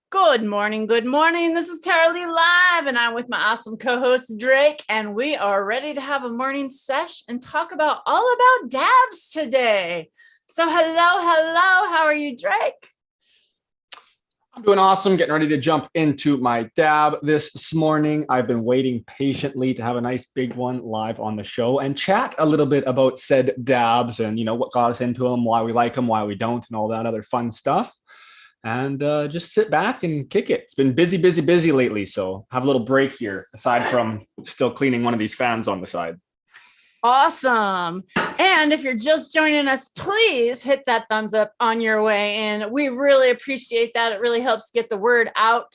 Good morning. Good morning. This is TaraLee Live, and I'm with my awesome co-host Drake, and we are ready to have a morning sesh and talk about all about dabs today. So hello. How are you, Drake? I'm doing awesome, getting ready to jump into my dab this morning. I've been waiting patiently to have a nice big one live on the show and chat a little bit about said dabs and, what got us into them, why we like them, why we don't, and all that other fun stuff. And just sit back and kick it. It's been busy lately. So have a little break here, aside from still cleaning one of these fans on the side. Awesome. And if you're just joining us, please hit that thumbs up on your way in. We really appreciate that. It really helps get the word out.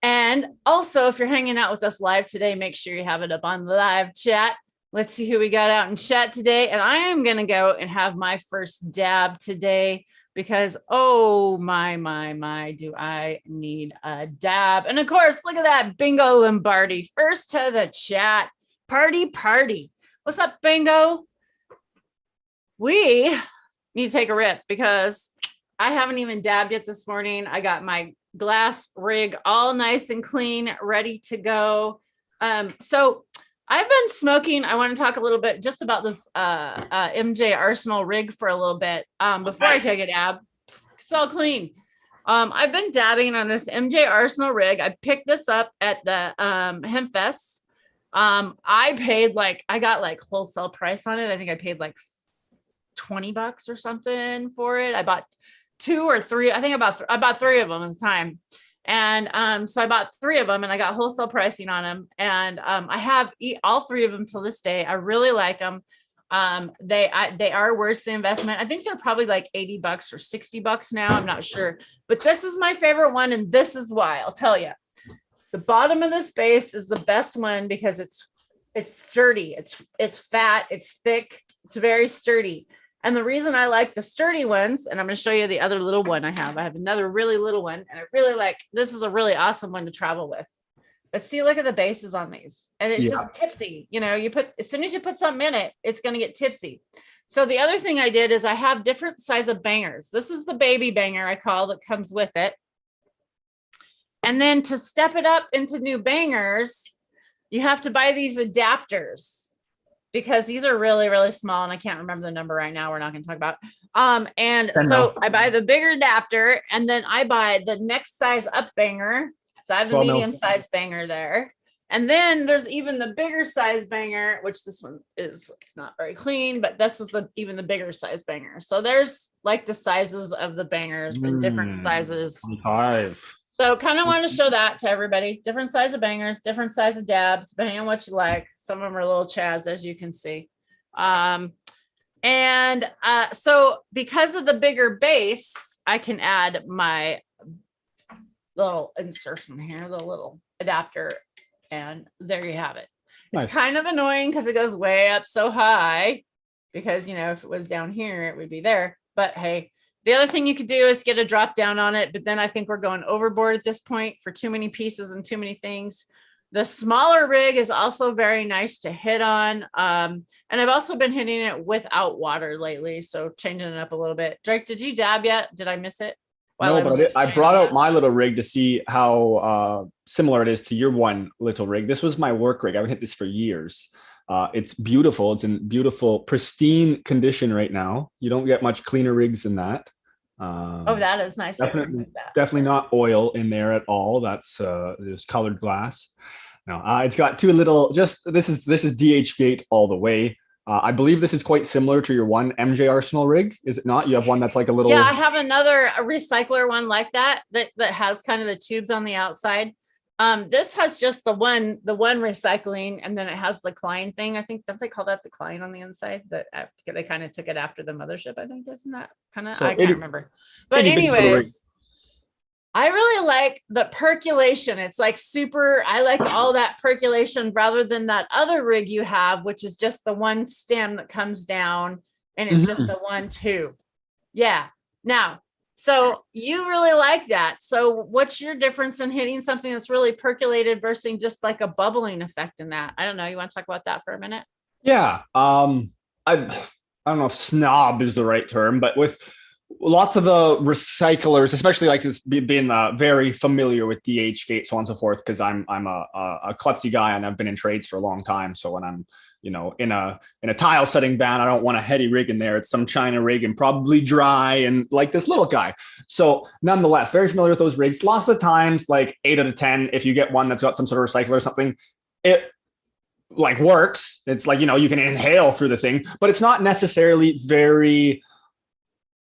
And also, if you're hanging out with us live today, make sure you have it up on the live chat. Let's see who we got out in chat today. And I am going to go and have my first dab today because, oh my, do I need a dab. And of course, look at that, Bingo Lombardi. First to the chat. Party. What's up, Bingo? We need to take a rip because I haven't even dabbed yet this morning. I got my glass rig all nice and clean, ready to go. So I've been smoking. I want to talk a little bit just about this MJ Arsenal rig for a little bit before I take a dab. It's all clean. I've been dabbing on this MJ Arsenal rig. I picked this up at the Hempfest. I got wholesale price on it. I think I paid like $20 or something for it. I bought two or three. I think I bought three of them at the time. And so I bought three of them and I got wholesale pricing on them. And I have all three of them till this day. I really like them. They are worth the investment. I think they're probably like $80 or $60 now. I'm not sure, but this is my favorite one. And this is why. I'll tell you. The bottom of this base is the best one because it's sturdy. It's fat. It's thick. It's very sturdy. And the reason I like the sturdy ones, and I'm going to show you the other little one I have another really little one, and I really like, this is a really awesome one to travel with. But see, look at the bases on these, and it's just tipsy. As soon as you put something in it, it's going to get tipsy. So the other thing I did is I have different size of bangers. This is the baby banger I call that comes with it. And then to step it up into new bangers, you have to buy these adapters because these are really, really small. And I can't remember the number right now. We're not going to talk about. So I buy the bigger adapter and then I buy the next size up banger. So I have a medium size banger there. And then there's even the bigger size banger, which this one is not very clean, but this is even the bigger size banger. So there's like the sizes of the bangers in different sizes. 5. So kind of want to show that to everybody. Different size of bangers, different size of dabs, depending on what you like. Some of them are a little chaz, as you can see. So because of the bigger base, I can add my little insertion here, the little adapter, and there you have it. Nice. It's kind of annoying because it goes way up so high because, if it was down here, it would be there. But hey, the other thing you could do is get a drop down on it, but then I think we're going overboard at this point for too many pieces and too many things. The smaller rig is also very nice to hit on. And I've also been hitting it without water lately, so changing it up a little bit. Drake, did you dab yet? Did I miss it? No, but I brought out my little rig to see how similar it is to your one little rig. This was my work rig. I've hit this for years. It's beautiful. It's in beautiful, pristine condition right now. You don't get much cleaner rigs than that. That is nice. Definitely not oil in there at all. That's just colored glass. No, it's got two little. This is DH gate all the way. I believe this is quite similar to your one MJ Arsenal rig. Is it not? You have one that's like a little. Yeah, I have another recycler one like that has kind of the tubes on the outside. This has just the one recycling, and then it has the Klein thing. I think, don't they call that the Klein on the inside? That they kind of took it after the mothership, I think. Isn't that kind of? So I can't remember. But anyways, I really like the percolation. It's like super. I like all that percolation rather than that other rig you have, which is just the one stem that comes down and it's just the one tube. Yeah. Now, so you really like that. So what's your difference in hitting something that's really percolated versus just like a bubbling effect in that? I don't know. You want to talk about that for a minute? Yeah. I don't know if snob is the right term, but with lots of the recyclers, especially like being very familiar with DH gate, so on and so forth, because I'm a klutzy guy and I've been in trades for a long time. So when I'm in a tile setting band, I don't want a heady rig in there. It's some China rig and probably dry and like this little guy. So nonetheless, very familiar with those rigs. Lots of the times, like 8 out of 10, if you get one that's got some sort of recycler or something, it like works. It's like, you can inhale through the thing, but it's not necessarily very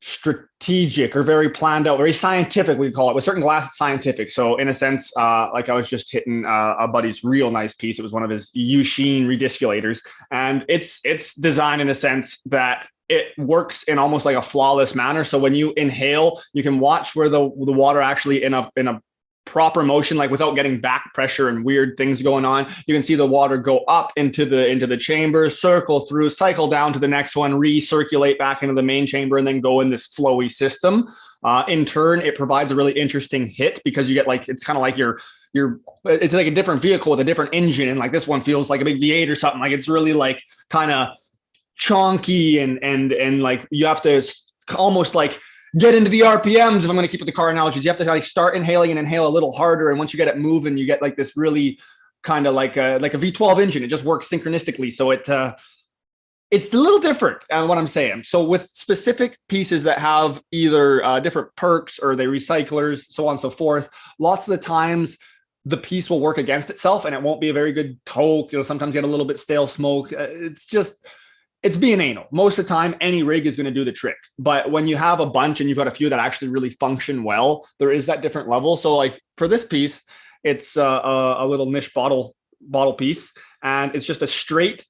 strategic or very planned out, very scientific, we call it. With certain glass, it's scientific. So in a sense, like I was just hitting a buddy's real nice piece. It was one of his U-Sheen redisculators, and it's designed in a sense that it works in almost like a flawless manner. So when you inhale, you can watch where the water actually in a proper motion, like without getting back pressure and weird things going on. You can see the water go up into the chamber, circle through, cycle down to the next one, recirculate back into the main chamber, and then go in this flowy system. In turn, it provides a really interesting hit because you get like, it's kind of like it's like a different vehicle with a different engine. And like this one feels like a big V8 or something. Like it's really like kind of chonky and like you have to almost like get into the RPMs. If I'm going to keep with the car analogies, you have to like start inhaling and inhale a little harder. And once you get it moving, you get like this really kind of like a V12 engine. It just works synchronistically. So it's a little different on what I'm saying. So with specific pieces that have either different perks or they recyclers, so on and so forth, lots of the times the piece will work against itself and it won't be a very good toke. Sometimes you get a little bit stale smoke. It's being anal. Most of the time, any rig is going to do the trick. But when you have a bunch and you've got a few that actually really function well, there is that different level. So like for this piece, it's a little niche bottle piece. And it's just a straight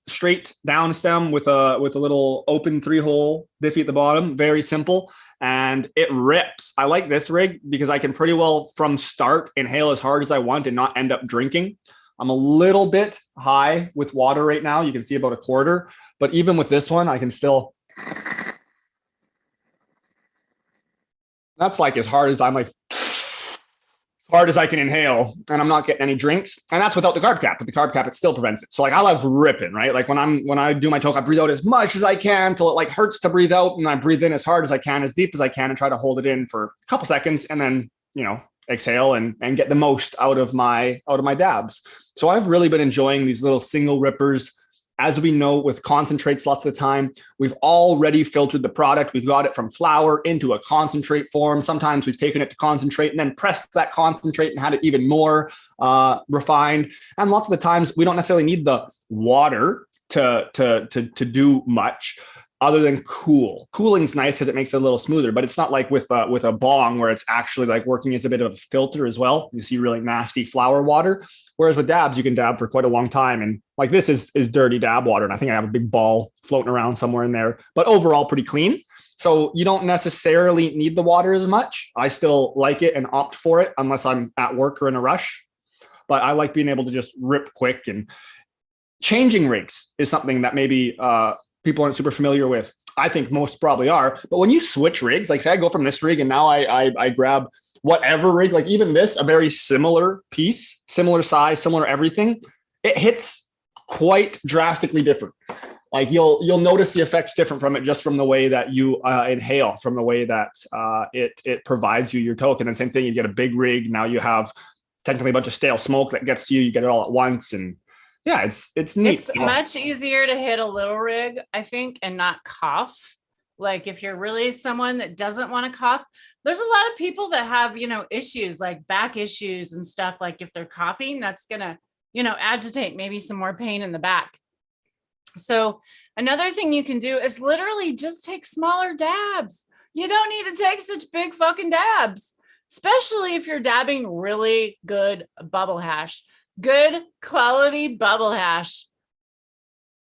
down stem with a little open 3-hole diffie at the bottom. Very simple. And it rips. I like this rig because I can pretty well from start inhale as hard as I want and not end up drinking. I'm a little bit high with water right now. You can see about a quarter, but even with this one, I can still, that's like as hard as I can inhale, and I'm not getting any drinks. And that's without the carb cap. With the carb cap, it still prevents it. So like I love ripping, right? Like when I do my toke, I breathe out as much as I can till it like hurts to breathe out. And I breathe in as hard as I can, as deep as I can, and try to hold it in for a couple seconds. And then, exhale and get the most out of my dabs. So I've really been enjoying these little single rippers. As we know, with concentrates, lots of the time, we've already filtered the product. We've got it from flour into a concentrate form. Sometimes we've taken it to concentrate and then pressed that concentrate and had it even more refined. And lots of the times we don't necessarily need the water to do much other than cool. Cooling's nice because it makes it a little smoother, but it's not like with a bong where it's actually like working as a bit of a filter as well. You see really nasty flour water. Whereas with dabs, you can dab for quite a long time. And like this is dirty dab water. And I think I have a big ball floating around somewhere in there, but overall pretty clean. So you don't necessarily need the water as much. I still like it and opt for it unless I'm at work or in a rush. But I like being able to just rip quick. And changing rigs is something that maybe people aren't super familiar with. I think most probably are. But when you switch rigs, like say I go from this rig and now I grab whatever rig, like even this, a very similar piece, similar size, similar everything, it hits quite drastically different. Like you'll notice the effects different from it just from the way that you inhale, from the way that it provides you your toke. And then same thing, you get a big rig. Now you have technically a bunch of stale smoke that gets to you. You get it all at once. And yeah, it's neat. It's much easier to hit a little rig, I think, and not cough. Like if you're really someone that doesn't want to cough, there's a lot of people that have, issues like back issues and stuff. Like if they're coughing, that's going to, agitate maybe some more pain in the back. So another thing you can do is literally just take smaller dabs. You don't need to take such big fucking dabs, especially if you're dabbing really good bubble hash. Good quality bubble hash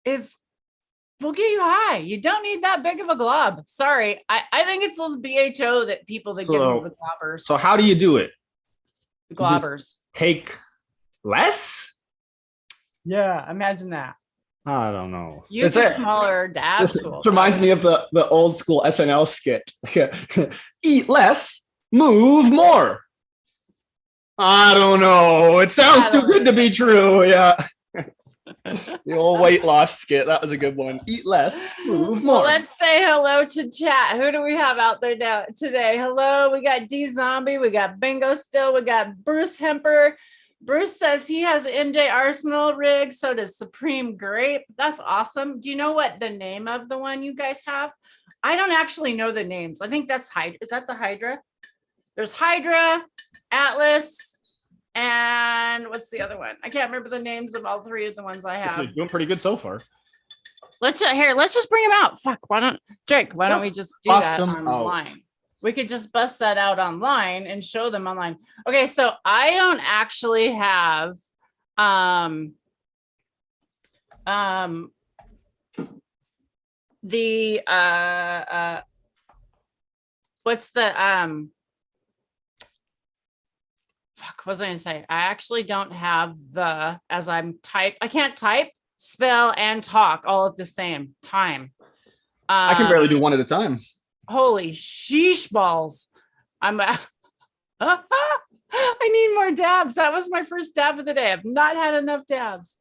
will get you high. You don't need that big of a glob. Sorry. I think it's those BHO that people that give them the globbers. So how do you do it? The globbers. Just take less? Yeah, imagine that. I don't know. Use a smaller dab tool. Reminds me of the old school SNL skit. Eat less, move more. I don't know. It sounds too good to be true. Yeah. The old weight loss skit. That was a good one. Eat less, move more. Well, let's say hello to chat. Who do we have out there now today? Hello, we got D Zombie, we got Bingo Still, we got Bruce Hemper. Bruce says he has MJ Arsenal rig. So does Supreme Grape. That's awesome. Do you know what the name of the one you guys have? I don't actually know the names. I think that's Hydra. Is that the Hydra? There's Hydra, Atlas, and what's the other one? I can't remember the names of all three of the ones I have. You're doing pretty good so far. Let's just bring them out. Fuck, why don't we just do that online? Out. We could just bust that out online and show them online. Okay, so I don't actually have the what's the fuck, what was I gonna say? I actually don't have the I can't type, spell, and talk all at the same time. I can barely do one at a time. Holy sheesh balls. I need more dabs. That was my first dab of the day. I've not had enough dabs.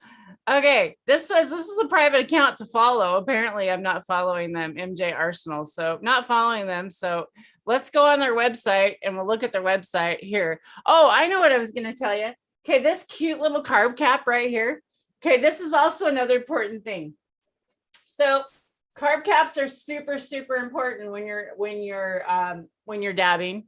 Okay, this says this is a private account to follow. Apparently, I'm not following them, MJ Arsenal. So not following them. So let's go on their website and we'll look at their website here. Oh, I know what I was going to tell you. Okay, this cute little carb cap right here. Okay, this is also another important thing. So carb caps are super, super important when you're dabbing.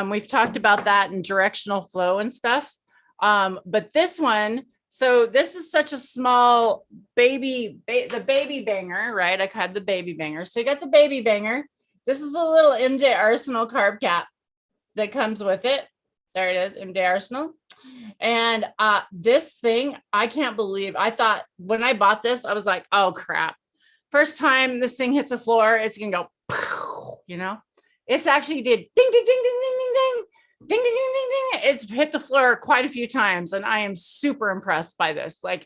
We've talked about that in directional flow and stuff. But this one, so this is such a small the baby banger, right? I had the baby banger. So you got the baby banger. This is a little MJ Arsenal carb cap that comes with it. There it is, MJ Arsenal. And this thing, I can't believe, I thought when I bought this, I was like, oh crap. First time this thing hits the floor, it's gonna go, you know. It's actually did ding, ding, ding, ding, ding, ding, ding, ding, ding, ding, ding, ding. It's hit the floor quite a few times, and I am super impressed by this. Like,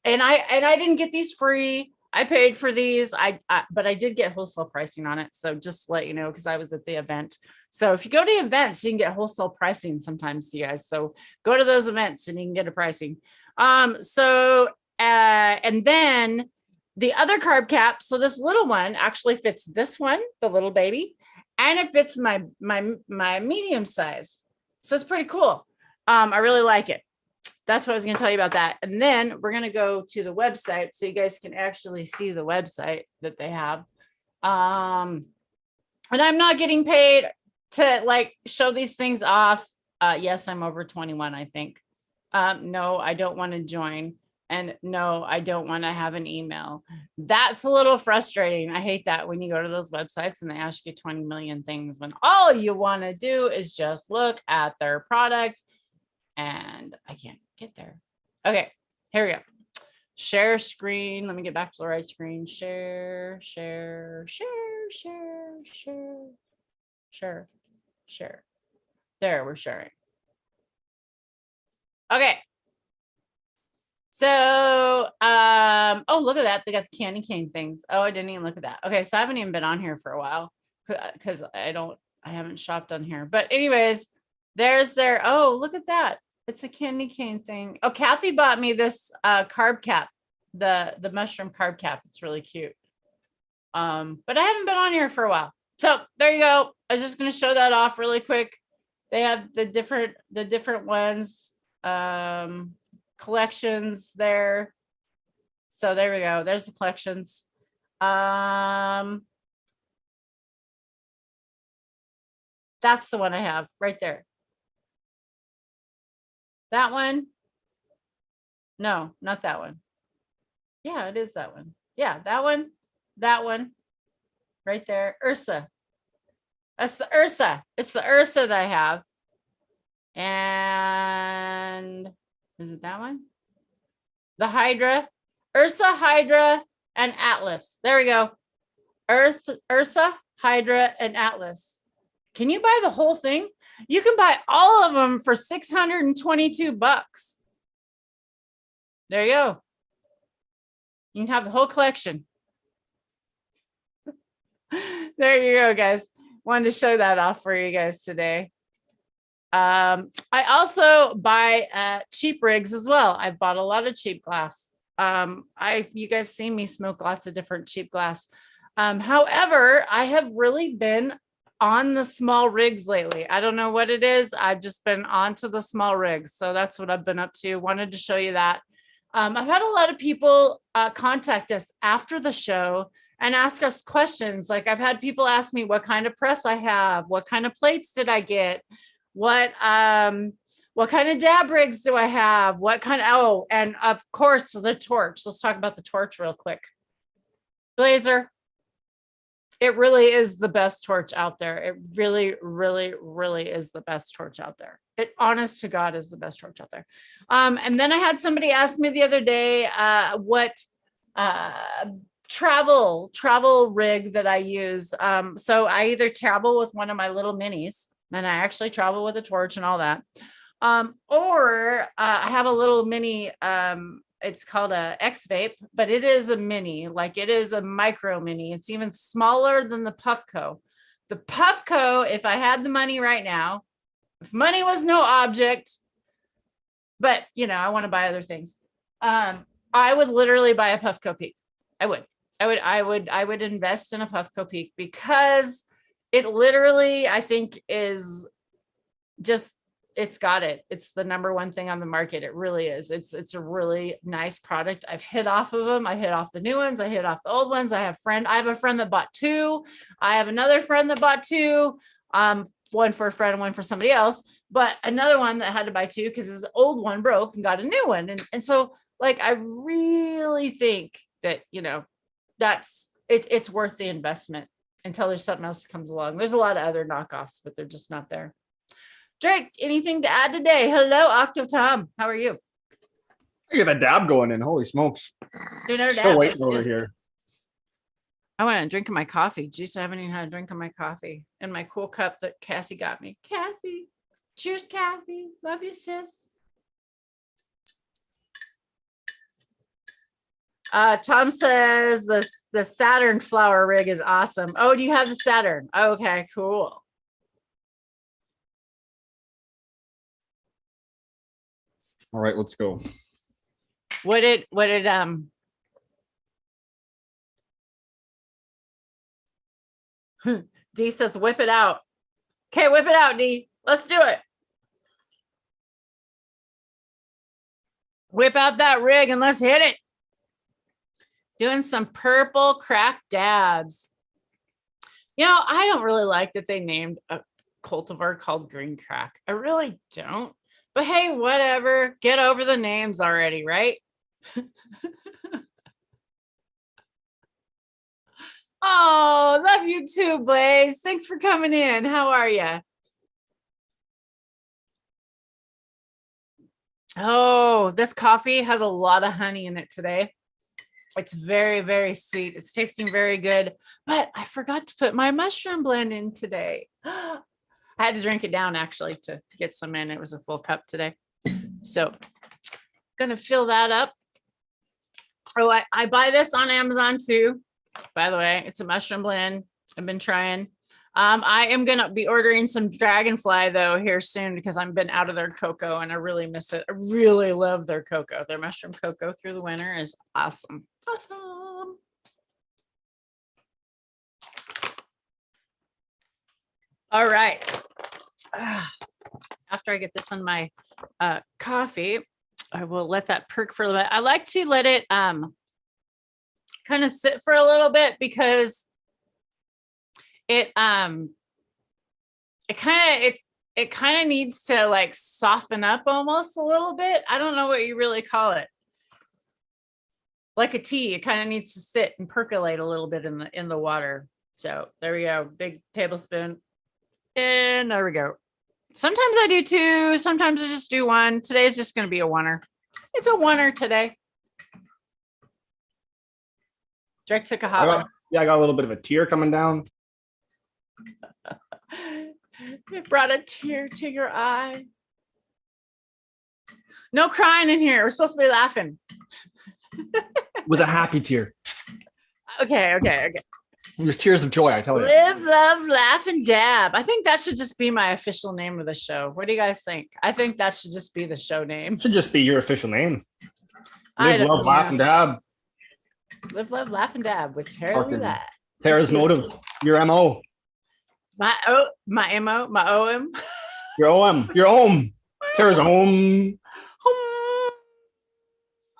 and I didn't get these free. I paid for these. But I did get wholesale pricing on it. So just to let you know, because I was at the event. So if you go to events, you can get wholesale pricing sometimes, you guys. So go to those events and you can get a pricing. And then the other carb cap, so this little one actually fits this one, the little baby, and it fits my medium size. So it's pretty cool. I really like it. That's what I was going to tell you about that. And then we're going to go to the website so you guys can actually see the website that they have. And I'm not getting paid to like show these things off. Yes, I'm over 21, I think. No, I don't want to join. And no, I don't want to have an email. That's a little frustrating. I hate that when you go to those websites and they ask you 20 million things when all you want to do is just look at their product. And I can't get there. Okay, here we go. Share screen. Let me get back to the right screen. Share. There, we're sharing. Okay. So, oh, look at that. They got the candy cane things. Oh, I didn't even look at that. Okay, so I haven't even been on here for a while because I haven't shopped on here. But anyways, there's their, oh, look at that. It's a candy cane thing. Oh, Kathy bought me this carb cap, the mushroom carb cap. It's really cute. But I haven't been on here for a while. So there you go. I was just going to show that off really quick. They have the different ones, collections there. So there we go. There's the collections. That's the one I have right there. That one. No, not that one. Yeah, it is that one. Yeah, that one. That one. Right there. Ursa. That's the Ursa. It's the Ursa that I have. And is it that one? The Hydra. Ursa, Hydra, and Atlas. There we go. Ursa, Hydra, and Atlas. Can you buy the whole thing? You can buy all of them for $622. There you go. You can have the whole collection. There you go, guys. Wanted to show that off for you guys today. I also buy cheap rigs as well. I bought a lot of cheap glass. You guys seen me smoke lots of different cheap glass. However, I have really been on the small rigs lately. I don't know what it is. I've just been onto the small rigs. So that's what I've been up to. Wanted to show you that. I've had a lot of people contact us after the show and ask us questions. Like I've had people ask me what kind of press I have, what kind of plates did I get, what kind of dab rigs do I have, and of course the torch. Let's talk about the torch real quick. Blazer. It really is the best torch out there. It really, really, really is the best torch out there. It, honest to God, is the best torch out there. And then I had somebody ask me the other day what travel rig that I use. So I either travel with one of my little minis, and I actually travel with a torch and all that, or I have a little mini. It's called a X Vape, but it is a mini, like it is a micro mini. It's even smaller than the Puffco. The Puffco, if I had the money right now, if money was no object, but I want to buy other things. I would literally buy a Puffco Peak. I would invest in a Puffco Peak because it literally, I think, is just, it's the number one thing on the market. It really is. It's a really nice product. I've hit off of them. I hit off the new ones. I hit off the old ones. I have a friend that bought two. I have another friend that bought two. One for a friend and one for somebody else, but another one that had to buy two because his old one broke and got a new one. And so like, I really think that, it's worth the investment until there's something else that comes along. There's a lot of other knockoffs, but they're just not there. Drake, anything to add today? Hello, Octo Tom. How are you? I get that dab going in. Holy smokes. Doing another Still dab. waiting over here. I want to drink my coffee. Jeez, I haven't even had a drink of my coffee in my cool cup that Cassie got me. Kathy. Cheers, Kathy. Love you, sis. Tom says the Saturn flower rig is awesome. Oh, do you have the Saturn? Okay, cool. All right, let's go. What did D says whip it out. Okay, whip it out, D. Let's do it. Whip out that rig and let's hit it. Doing some purple crack dabs. I don't really like that they named a cultivar called green crack. I really don't. But hey, whatever. Get over the names already, right? Oh, love you too, Blaze. Thanks for coming in. How are you? Oh, this coffee has a lot of honey in it today. It's very, very sweet. It's tasting very good, but I forgot to put my mushroom blend in today. I had to drink it down actually to get some in. It was a full cup today. So gonna fill that up. Oh, I buy this on Amazon too. By the way, it's a mushroom blend. I've been trying. I am gonna be ordering some Dragonfly though here soon because I've been out of their cocoa and I really miss it. I really love their cocoa. Their mushroom cocoa through the winter is awesome. Awesome. All right. After I get this in my coffee, I will let that perk for a little bit. I like to let it kind of sit for a little bit because it kind of needs to like soften up almost a little bit. I don't know what you really call it. Like a tea, it kind of needs to sit and percolate a little bit in the water. So there we go. Big tablespoon. And there we go. Sometimes I do two. Sometimes I just do one. Today's just going to be a oneer. It's a oneer today. Drake took a hot one. Yeah, I got a little bit of a tear coming down. It brought a tear to your eye. No crying in here. We're supposed to be laughing. It was a happy tear. Okay. It was tears of joy, I tell you. Live, love, laugh, and dab. I think that should just be my official name of the show. What do you guys think? I think that should just be the show name. It should just be your official name. I Live, don't love, laugh, know. and dab. Live, love, laugh, and dab with TaraLee Fucking Live. Tara's motive. Your MO. My MO, my OM. Your OM. Your home. Tara's home.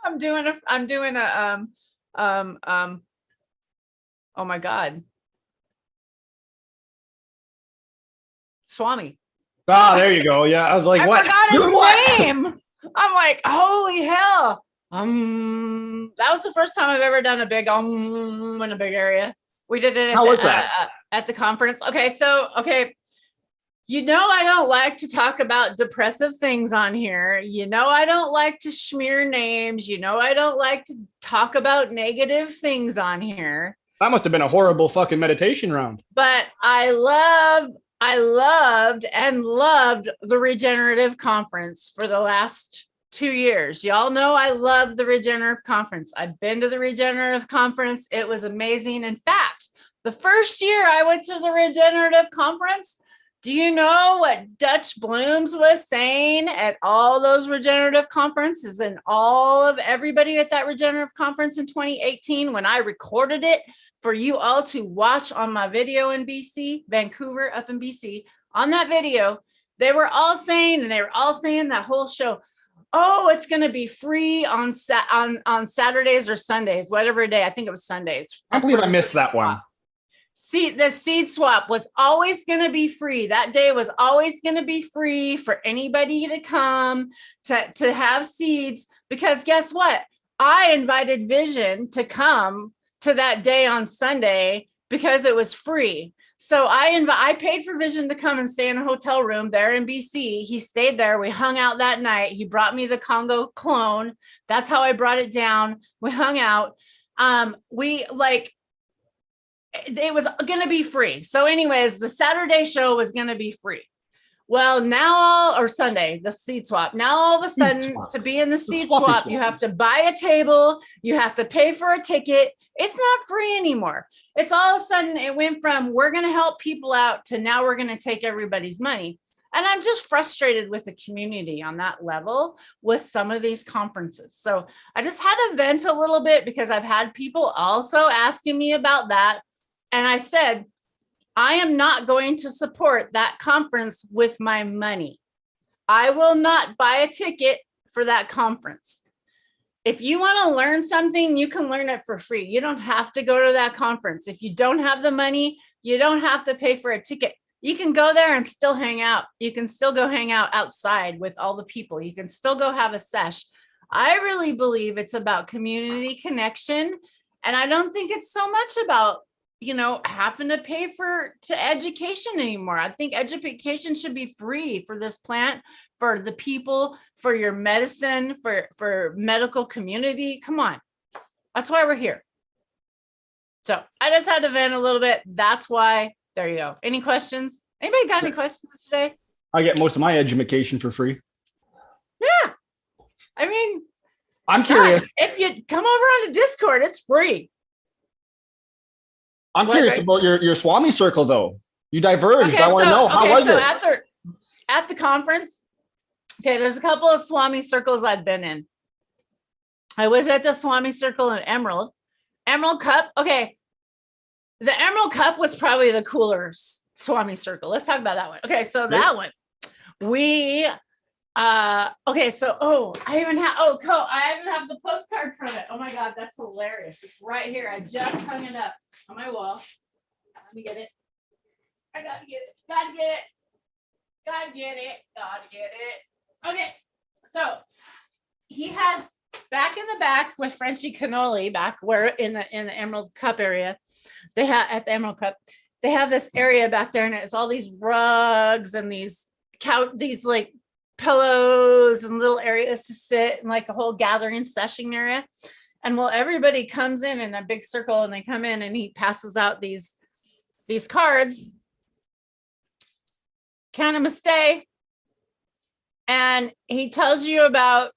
I'm doing a oh my God. Swami. Ah, there you go. Yeah. I was like, I what? forgot Doing what? his name. I'm like, holy hell. That was the first time I've ever done a big in a big area. We did it How was that? at the conference. Okay, so you know, I don't like to talk about depressive things on here. You know, I don't like to smear names. You know, I don't like to talk about negative things on here. That must have been a horrible fucking meditation round. But I loved the regenerative conference for the last 2 years. Y'all know I love the regenerative conference. I've been to the regenerative conference. It was amazing. In fact, the first year I went to the regenerative conference, do you know what Dutch Blooms was saying at all those regenerative conferences and all of everybody at that regenerative conference in 2018 when I recorded it for you all to watch on my video in BC, Vancouver, up in BC? On that video, they were all saying that whole show, oh, it's going to be free on Saturdays or Sundays, whatever day. I think it was Sundays. I believe I missed that one. The seed swap was always going to be free. That day was always going to be free for anybody to come to have seeds, because guess what? I invited Vision to come to that day on Sunday because it was free. So I paid for Vision to come and stay in a hotel room there in BC. He stayed there. We hung out that night. He brought me the Congo clone. That's how I brought it down. We hung out. It was going to be free. So anyways, the Saturday show was going to be free. Well, or Sunday, the seed swap. Now, all of a sudden, to be in the seed swap, you have to buy a table. You have to pay for a ticket. It's not free anymore. It's all of a sudden, it went from we're going to help people out to now we're going to take everybody's money. And I'm just frustrated with the community on that level with some of these conferences. So I just had to vent a little bit because I've had people also asking me about that. And I said, I am not going to support that conference with my money. I will not buy a ticket for that conference. If you want to learn something, you can learn it for free. You don't have to go to that conference. If you don't have the money, you don't have to pay for a ticket. You can go there and still hang out. You can still go hang out outside with all the people. You can still go have a sesh. I really believe it's about community connection. And I don't think it's so much about having to pay to education anymore. I think education should be free for this plant, for the people, for your medicine, for medical community. Come on. That's why we're here. So I just had to vent a little bit. That's why. There you go. Any questions? Anybody got any questions today? I get most of my education for free. Yeah. I mean, I'm curious. If you come over on the Discord, it's free. I'm curious about your Swami circle, though. You diverged. I want to know. How was it? At the conference, there's a couple of Swami circles I've been in. I was at the Swami circle in Emerald Cup. Okay. The Emerald Cup was probably the cooler Swami circle. Let's talk about that one. Okay. So that one, I even have the postcard from it. Oh my God, that's hilarious. It's right here. I just hung it up on my wall. Let me get it. I gotta get it. Okay. So he has back in the back with Frenchie Cannoli back where in the Emerald Cup area, at the Emerald Cup, they have this area back there and it's all these rugs and these like pillows and little areas to sit and like a whole gathering session area. And everybody comes in a big circle and they come in and he passes out these cards. Namaste. And he tells you about,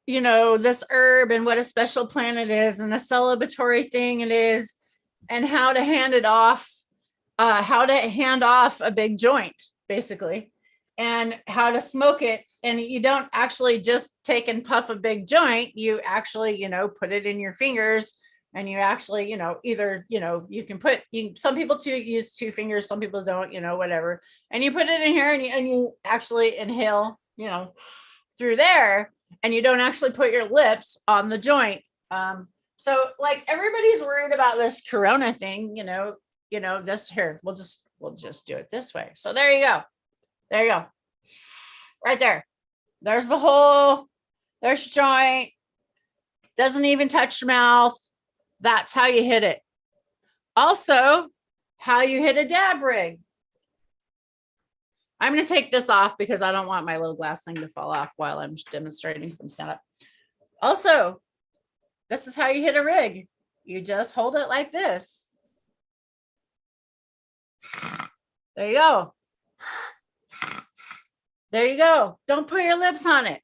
this herb and what a special plant it is and a celebratory thing it is and how to hand off a big joint, basically, and how to smoke it and you don't actually just take and puff a big joint. You actually, put it in your fingers, and you actually, either, you can put, some people use 2 fingers, some people don't, whatever. And you put it in here, and you actually inhale, through there, and you don't actually put your lips on the joint. So like everybody's worried about this Corona thing, this here, we'll just do it this way. So there you go. Right there. There's the hole. There's joint. Doesn't even touch your mouth. That's how you hit it. Also, how you hit a dab rig. I'm going to take this off because I don't want my little glass thing to fall off while I'm demonstrating from stand up. Also, this is how you hit a rig. You just hold it like this. There you go. There you go. Don't put your lips on it.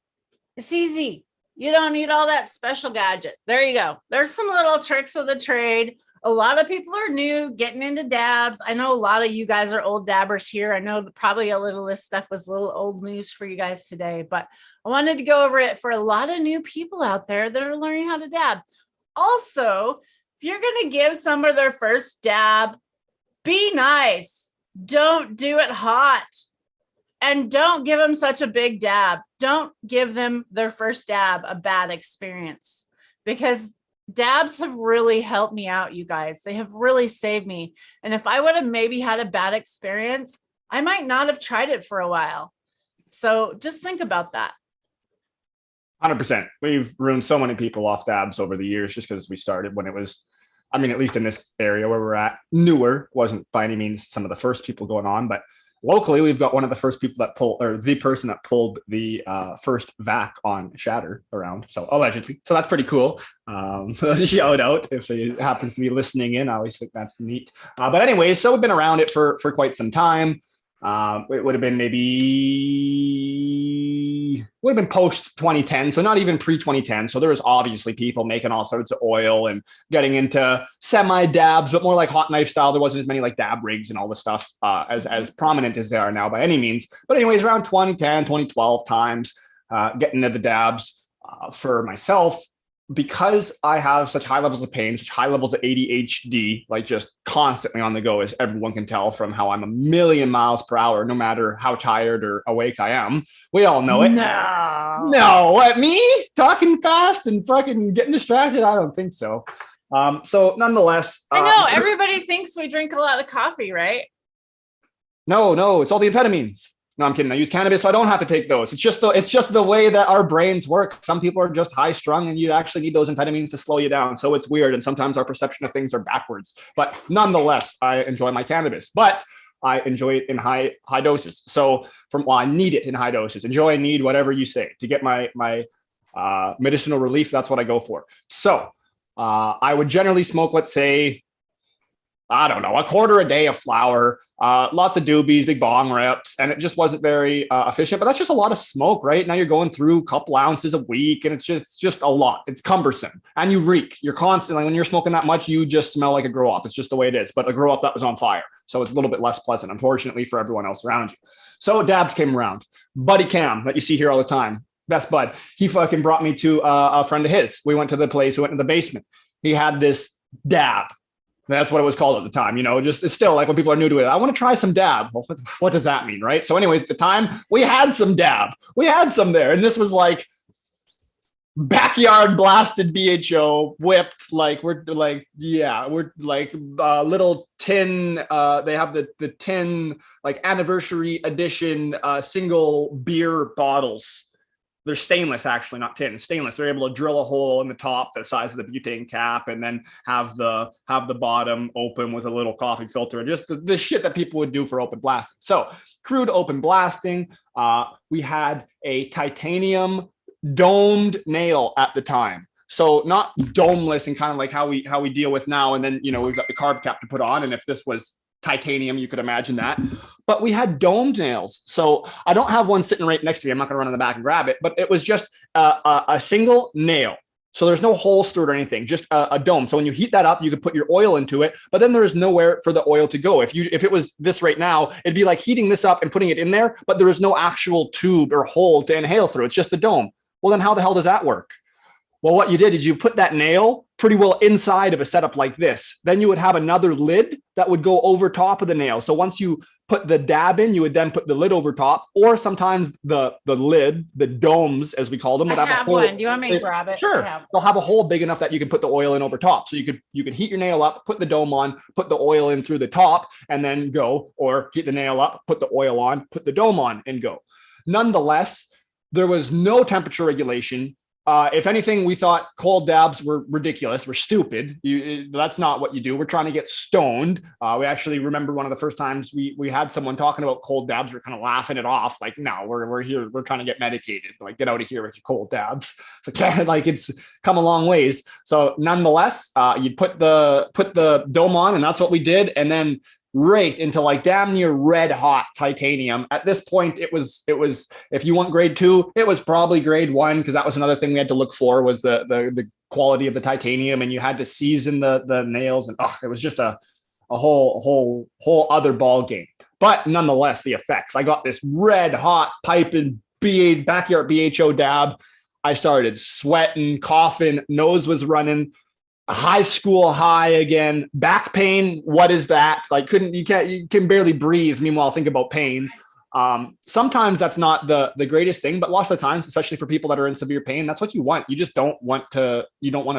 It's easy. You don't need all that special gadget. There you go. There's some little tricks of the trade. A lot of people are new getting into dabs. I know a lot of you guys are old dabbers here. I know that probably a little of this stuff was a little old news for you guys today, but I wanted to go over it for a lot of new people out there that are learning how to dab. Also, if you're going to give someone their first dab, be nice. Don't do it hot. And don't give them such a big dab. Don't give them their first dab a bad experience, because dabs have really helped me out, you guys. They have really saved me. And if I would have maybe had a bad experience, I might not have tried it for a while. So just think about that. 100%. We've ruined so many people off dabs over the years just because we started when it was, at least in this area where we're at, newer. Wasn't by any means some of the first people going on, but locally, we've got one of the first people that pulled, or the person that pulled the first vac on Shatter around. So allegedly. So that's pretty cool. Shout out if he happens to be listening in. I always think that's neat. But anyways, so we've been around it for quite some time. It would have been post 2010, so not even pre 2010. So there was obviously people making all sorts of oil and getting into semi dabs, but more like hot knife style. There wasn't as many like dab rigs and all the stuff as prominent as they are now by any means. But anyways, around 2010, 2012 times, getting into the dabs for myself. Because I have such high levels of pain, such high levels of ADHD, like just constantly on the go, as everyone can tell from how I'm a million miles per hour, no matter how tired or awake I am. We all know it. No, what, me? Talking fast and fucking getting distracted? I don't think so. So nonetheless. I know, everybody thinks we drink a lot of coffee, right? No, it's all the amphetamines. No, I'm kidding. I use cannabis, so I don't have to take those. It's just the way that our brains work. Some people are just high strung, and you actually need those amphetamines to slow you down. So it's weird, and sometimes our perception of things are backwards. But nonetheless, I enjoy my cannabis, but I enjoy it in high doses. So I need it in high doses. Enjoy, need, whatever you say, to get my medicinal relief. That's what I go for. So I would generally smoke, let's say, I don't know, a quarter a day of flower, lots of doobies, big bong rips, and it just wasn't very efficient. But that's just a lot of smoke, right? Now you're going through a couple ounces a week, and it's just a lot. It's cumbersome, and you reek. You're constantly, when you're smoking that much, you just smell like a grow up. It's just the way it is. But a grow up that was on fire, so it's a little bit less pleasant, unfortunately, for everyone else around you. So dabs came around. Buddy Cam, that you see here all the time, best bud. He fucking brought me to a friend of his. We went to the place. We went to the basement. He had this dab. That's what it was called at the time, just it's still like when people are new to it. I want to try some dab. Well, what does that mean, right? So anyways, at the time we had some dab. We had some there. And this was like backyard blasted BHO whipped. We're like little tin. They have the tin, like anniversary edition single beer bottles. They're stainless, actually, not tin, stainless. They're able to drill a hole in the top the size of the butane cap and then have the bottom open with a little coffee filter. Just the shit that people would do for open blasting. So crude open blasting. We had a titanium domed nail at the time. So not domeless and kind of like how we deal with now. And then, we've got the carb cap to put on. And if this was titanium, you could imagine that. But we had domed nails. So I don't have one sitting right next to me. I'm not going to run in the back and grab it, but it was just a single nail So there's no holes through it or anything, just a dome. So when you heat that up, you could put your oil into it, but then there is nowhere for the oil to go. If it was this right now, it'd be like heating this up and putting it in there, but there is no actual tube or hole to inhale through. It's just a dome. Well, then how the hell does that work? Well, what you did is you put that nail pretty well inside of a setup like this. Then you would have another lid that would go over top of the nail. So once you put the dab in, you would then put the lid over top, or sometimes the lid, the domes, as we call them, would I have have a hole. one. Do you want me to grab it? Sure. They'll have a hole big enough that you can put the oil in over top. So you could heat your nail up, put the dome on, put the oil in through the top, and then go, or heat the nail up, put the oil on, put the dome on, and go. Nonetheless, there was no temperature regulation. If anything, we thought cold dabs were ridiculous. We're stupid. That's not what you do. We're trying to get stoned. We actually remember one of the first times we had someone talking about cold dabs. We're kind of laughing it off. Like, no, we're here. We're trying to get medicated. Like, get out of here with your cold dabs. Like, it's come a long ways. So nonetheless, you put the dome on, and that's what we did. And then right into like damn near red hot titanium. At this point, it was if you want grade 2, it was probably grade 1, because that was another thing we had to look for, was the quality of the titanium, and you had to season the nails, and it was just a whole other ball game. But nonetheless, the effects. I got this red hot piping backyard BHO dab. I started sweating, coughing, nose was running. High school high again, back pain. What is that? Like, you can barely breathe. Meanwhile, think about pain. Sometimes that's not the greatest thing, but lots of the times, especially for people that are in severe pain, that's what you want. You just don't want to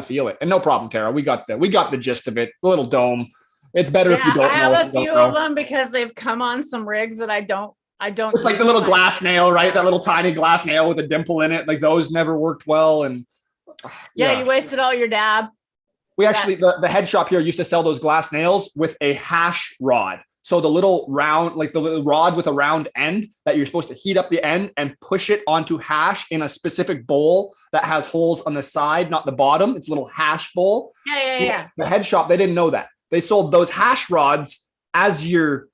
feel it. And no problem, Tara. We got the gist of it. A little dome. It's better if you don't know. I have a few of them because they've come on some rigs that I don't. It's like the little glass nail, right? That little tiny glass nail with a dimple in it. Like, those never worked well. And yeah, you wasted all your dab. We actually, the head shop here used to sell those glass nails with a hash rod. So the little round, like the little rod with a round end that you're supposed to heat up the end and push it onto hash in a specific bowl that has holes on the side, not the bottom. It's a little hash bowl. Yeah. The head shop, they didn't know that. They sold those hash rods as your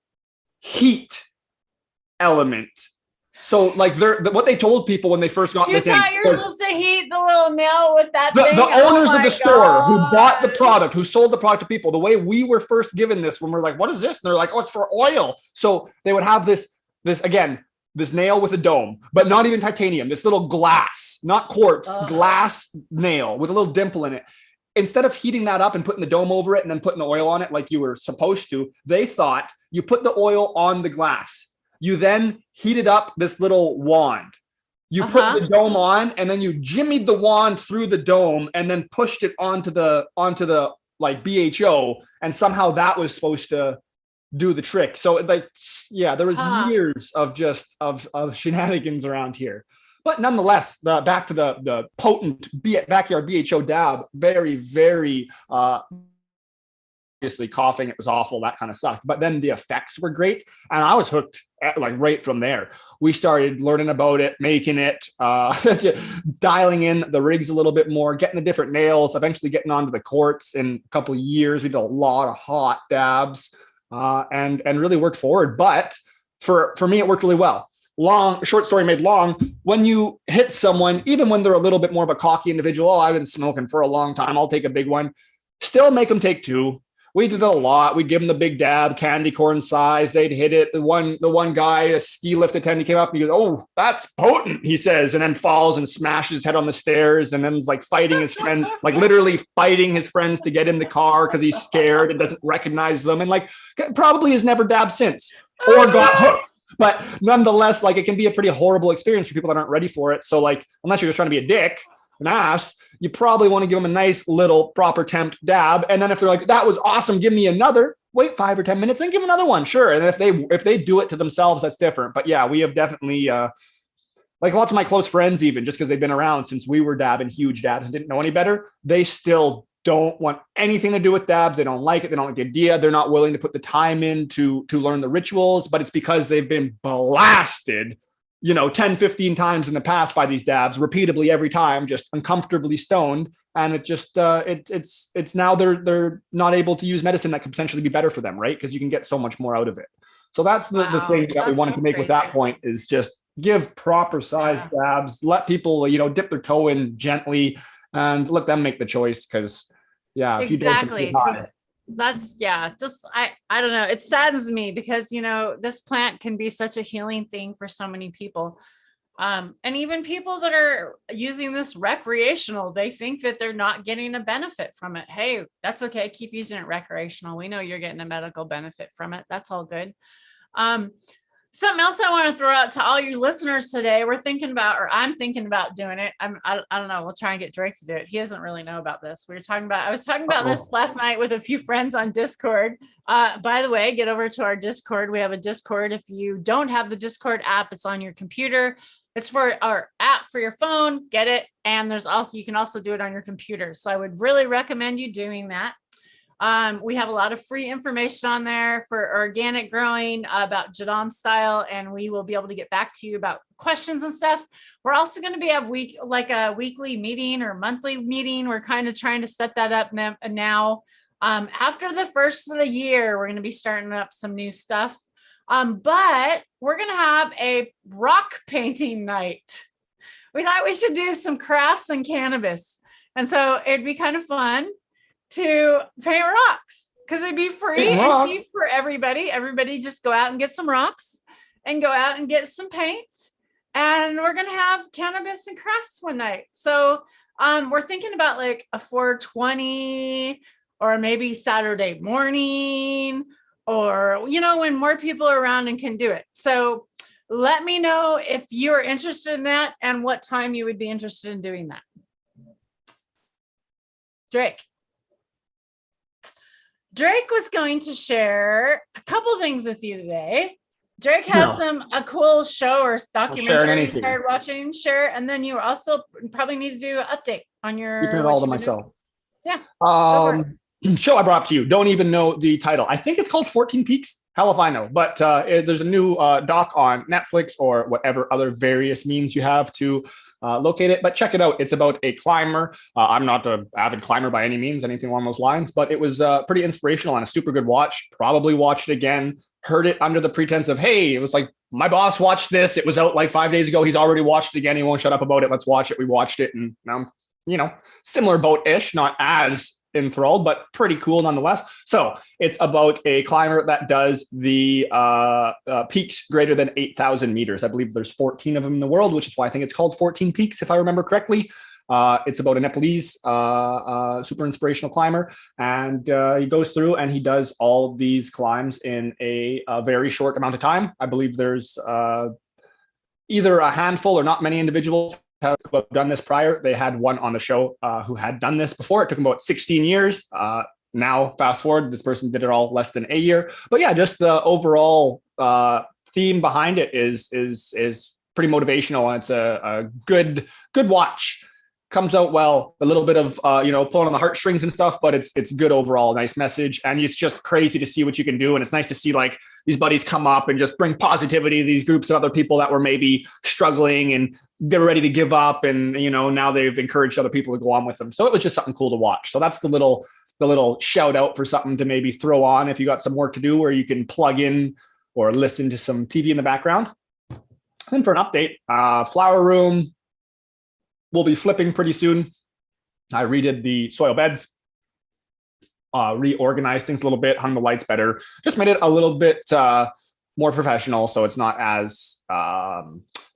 heat element. So like what they told people when they first got this in. You thought you were supposed to heat the little nail with that thing? The owners of the store who bought the product, who sold the product to people, the way we were first given this, when we're like, what is this? And they're like, oh, it's for oil. So they would have this nail with a dome, but not even titanium, this little glass, not quartz, glass nail with a little dimple in it. Instead of heating that up and putting the dome over it and then putting the oil on it like you were supposed to, they thought you put the oil on the glass. You then heated up this little wand. You put the dome on, and then you jimmied the wand through the dome and then pushed it onto the like BHO, and somehow that was supposed to do the trick. So like, yeah, there was years of just of shenanigans around here. But nonetheless, back to the potent backyard BHO dab, very, very obviously coughing, it was awful, that kind of sucked. But then the effects were great, and I was hooked right from there. We started learning about it, making it, dialing in the rigs a little bit more, getting the different nails, eventually getting onto the quartz. In a couple of years, we did a lot of hot dabs, and really worked forward. But for me, it worked really well. Short story made long. When you hit someone, even when they're a little bit more of a cocky individual, I've been smoking for a long time, I'll take a big one, still make them take 2. We did a lot. We'd give them the big dab, candy corn size. They'd hit it. The one guy, a ski lift attendant, came up and he goes, "Oh, that's potent," he says, and then falls and smashes his head on the stairs, and then is like fighting his friends, like literally fighting his friends to get in the car because he's scared and doesn't recognize them, and like probably has never dabbed since or got hooked. But nonetheless, like, it can be a pretty horrible experience for people that aren't ready for it. So like, unless you're just trying to be a dick, an ass, you probably want to give them a nice little proper temp dab. And then if they're like, that was awesome, give me another, wait 5 or 10 minutes, then give them another one. Sure. And if they do it to themselves, that's different. But yeah, we have definitely, like lots of my close friends, even just because they've been around since we were dabbing huge dabs and didn't know any better, they still don't want anything to do with dabs. They don't like it. They don't like the idea. They're not willing to put the time in to learn the rituals, but it's because they've been blasted 10, 15 times in the past by these dabs, repeatedly every time, just uncomfortably stoned. And it just, it's now they're not able to use medicine that could potentially be better for them, right? Because you can get so much more out of it. So that's the thing that we wanted to make with that point, is just give proper sized dabs, let people, dip their toe in gently, and let them make the choice. Because if you don't Exactly. That's just I don't know. It saddens me because this plant can be such a healing thing for so many people. And even people that are using this recreational, they think that they're not getting a benefit from it. Hey, that's okay. Keep using it recreational. We know you're getting a medical benefit from it. That's all good. Something else I want to throw out to all you listeners today. I'm thinking about doing it. I don't know. We'll try and get Drake to do it. He doesn't really know about this. I was talking about this last night with a few friends on Discord. By the way, get over to our Discord. We have a Discord. If you don't have the Discord app, it's on your computer. It's for our app for your phone. Get it. And you can also do it on your computer. So I would really recommend you doing that. We have a lot of free information on there for organic growing about Jadam style, and we will be able to get back to you about questions and stuff. We're also going to be a weekly meeting or monthly meeting. We're kind of trying to set that up now. After the first of the year, we're going to be starting up some new stuff. But we're going to have a rock painting night. We thought we should do some crafts and cannabis. And so it'd be kind of fun to paint rocks because it'd be free and cheap for everybody. Everybody just go out and get some rocks and go out and get some paint. And we're going to have cannabis and crafts one night. So we're thinking about like a 420 or maybe Saturday morning or, when more people are around and can do it. So let me know if you're interested in that and what time you would be interested in doing that. Drake was going to share a couple things with you today. Drake has a cool show or documentary you started watching. Share, and then you also probably need to do an update on your. Keeping it all to myself. Yeah. Show I brought up to you. Don't even know the title. I think it's called 14 Peaks. Hell if I know. But there's a new doc on Netflix or whatever other various means you have to locate it. But check it out. It's about a climber. I'm not an avid climber by any means, anything along those lines. But it was pretty inspirational and a super good watch. Probably watched it again. Heard it under the pretense of, hey, it was like, my boss watched this. It was out like 5 days ago. He's already watched it again. He won't shut up about it. Let's watch it. We watched it. And now, similar boat-ish, not as enthralled, but pretty cool nonetheless. So it's about a climber that does the peaks greater than 8,000 meters. I believe there's 14 of them in the world, which is why I think it's called 14 Peaks, if I remember correctly. It's about a Nepalese super inspirational climber, and he goes through and he does all these climbs in a very short amount of time. I believe there's either a handful or not many individuals who have done this prior. They had one on the show who had done this before. It took him about 16 years. Now, fast forward, this person did it all less than a year. But yeah, just the overall theme behind it is pretty motivational, and it's a good watch. Comes out well, a little bit of pulling on the heartstrings and stuff, but it's good overall, nice message. And it's just crazy to see what you can do. And it's nice to see like these buddies come up and just bring positivity to these groups of other people that were maybe struggling and they're ready to give up. And now they've encouraged other people to go on with them. So it was just something cool to watch. So that's the little shout out for something to maybe throw on if you got some work to do where you can plug in or listen to some TV in the background. And for an update, Flower Room will be flipping pretty soon. I redid the soil beds, reorganized things a little bit, hung the lights better, just made it a little bit more professional, so it's not as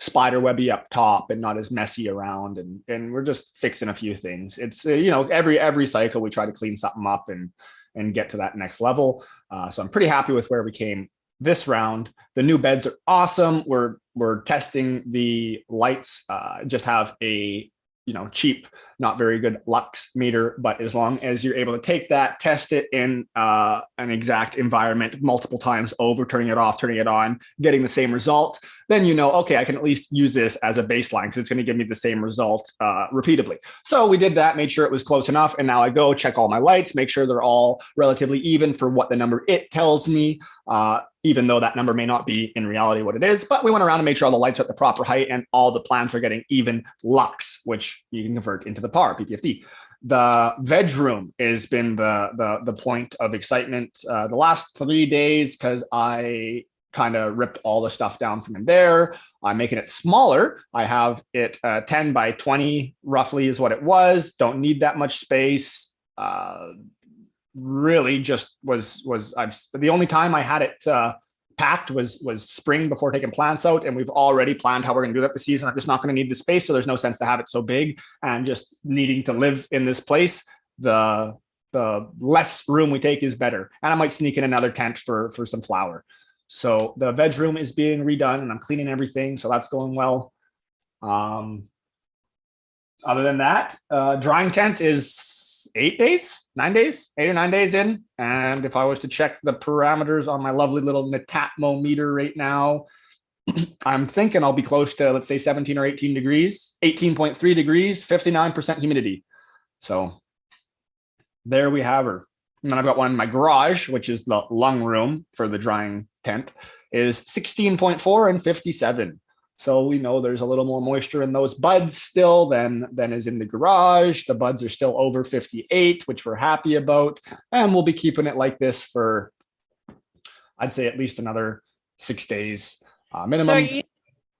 spider webby up top and not as messy around. And we're just fixing a few things. It's every cycle we try to clean something up and get to that next level. So I'm pretty happy with where we came this round. The new beds are awesome. We're testing the lights. Just have a cheap, not very good lux meter, but as long as you're able to take that, test it in an exact environment multiple times over, turning it off, turning it on, getting the same result, then okay, I can at least use this as a baseline because it's going to give me the same result repeatedly. So we did that, made sure it was close enough, and now I go check all my lights, make sure they're all relatively even for what the number it tells me, even though that number may not be in reality what it is. But we went around and made sure all the lights are at the proper height and all the plants are getting even lux, which you can convert into the par, PPFD. The veg room has been the point of excitement the last 3 days because I kind of ripped all the stuff down from in there. I'm making it smaller. I have it 10 by 20 roughly is what it was. Don't need that much space. Really just the only time I had it packed was spring before taking plants out, and we've already planned how we're going to do that this season. I'm just not going to need the space, so there's no sense to have it so big, and just needing to live in this place, the less room we take is better. And I might sneak in another tent for some flower. So the veg room is being redone, and I'm cleaning everything, so that's going well. Other than that, drying tent is 8 days, 9 days, 8 or 9 days in. And if I was to check the parameters on my lovely little Netatmo meter right now, I'm thinking I'll be close to, let's say 17 or 18 degrees, 18.3 degrees, 59% humidity. So there we have her. And then I've got one in my garage, which is the lung room for the drying tent, is 16.4 and 57. So we know there's a little more moisture in those buds still than is in the garage. The buds are still over 58, which we're happy about. And we'll be keeping it like this for, I'd say, at least another 6 days minimum. So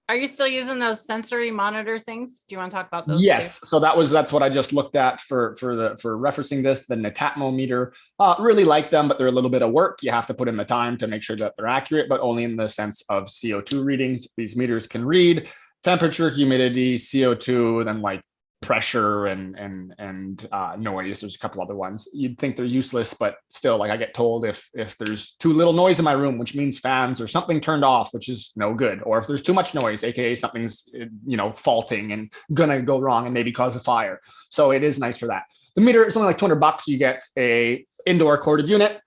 are you still using those sensory monitor things? Do you want to talk about those? Yes. Too? So that's what I just looked at for referencing this, the Netatmo meter. Really like them, but they're a little bit of work. You have to put in the time to make sure that they're accurate, but only in the sense of CO2 readings. These meters can read temperature, humidity, CO2, then like pressure and noise. There's a couple other ones. You'd think they're useless, but still, like I get told if there's too little noise in my room, which means fans or something turned off, which is no good, or if there's too much noise, aka something's faulting and gonna go wrong and maybe cause a fire. So it is nice for that. The meter is only like $200. You get a indoor corded unit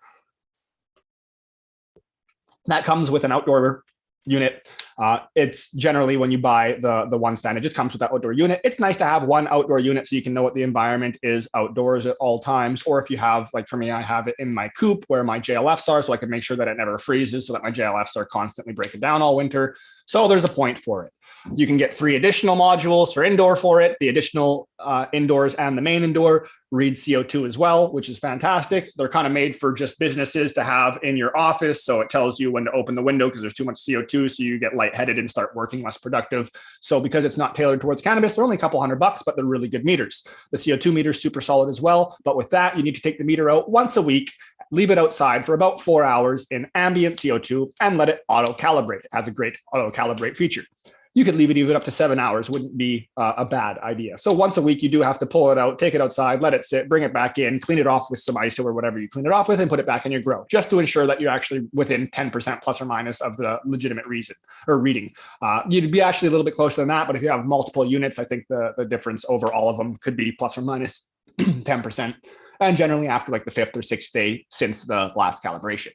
that comes with an outdoor unit. It's generally when you buy the one stand, it just comes with that outdoor unit. It's nice to have one outdoor unit so you can know what the environment is outdoors at all times. Or if you have, like for me, I have it in my coop where my JLFs are, so I can make sure that it never freezes so that my JLFs are constantly breaking down all winter. So there's a point for it. You can get 3 additional modules for indoor for it. The additional indoors and the main indoor read CO2 as well, which is fantastic. They're kind of made for just businesses to have in your office. So it tells you when to open the window because there's too much CO2. So you get lightheaded and start working less productive. So because it's not tailored towards cannabis, they're only a couple $100, but they're really good meters. The CO2 meter is super solid as well. But with that, you need to take the meter out once a week, leave it outside for about 4 hours in ambient CO2 and let it auto calibrate. It has a great auto calibrate feature. You could leave it even up to 7 hours, wouldn't be a bad idea. So once a week, you do have to pull it out, take it outside, let it sit, bring it back in, clean it off with some ice or whatever you clean it off with, and put it back in your grow, just to ensure that you're actually within 10% plus or minus of the legitimate reason or reading. You'd be actually a little bit closer than that, but if you have multiple units, I think the difference over all of them could be plus or minus 10%. And generally after like the 5th or 6th day since the last calibration.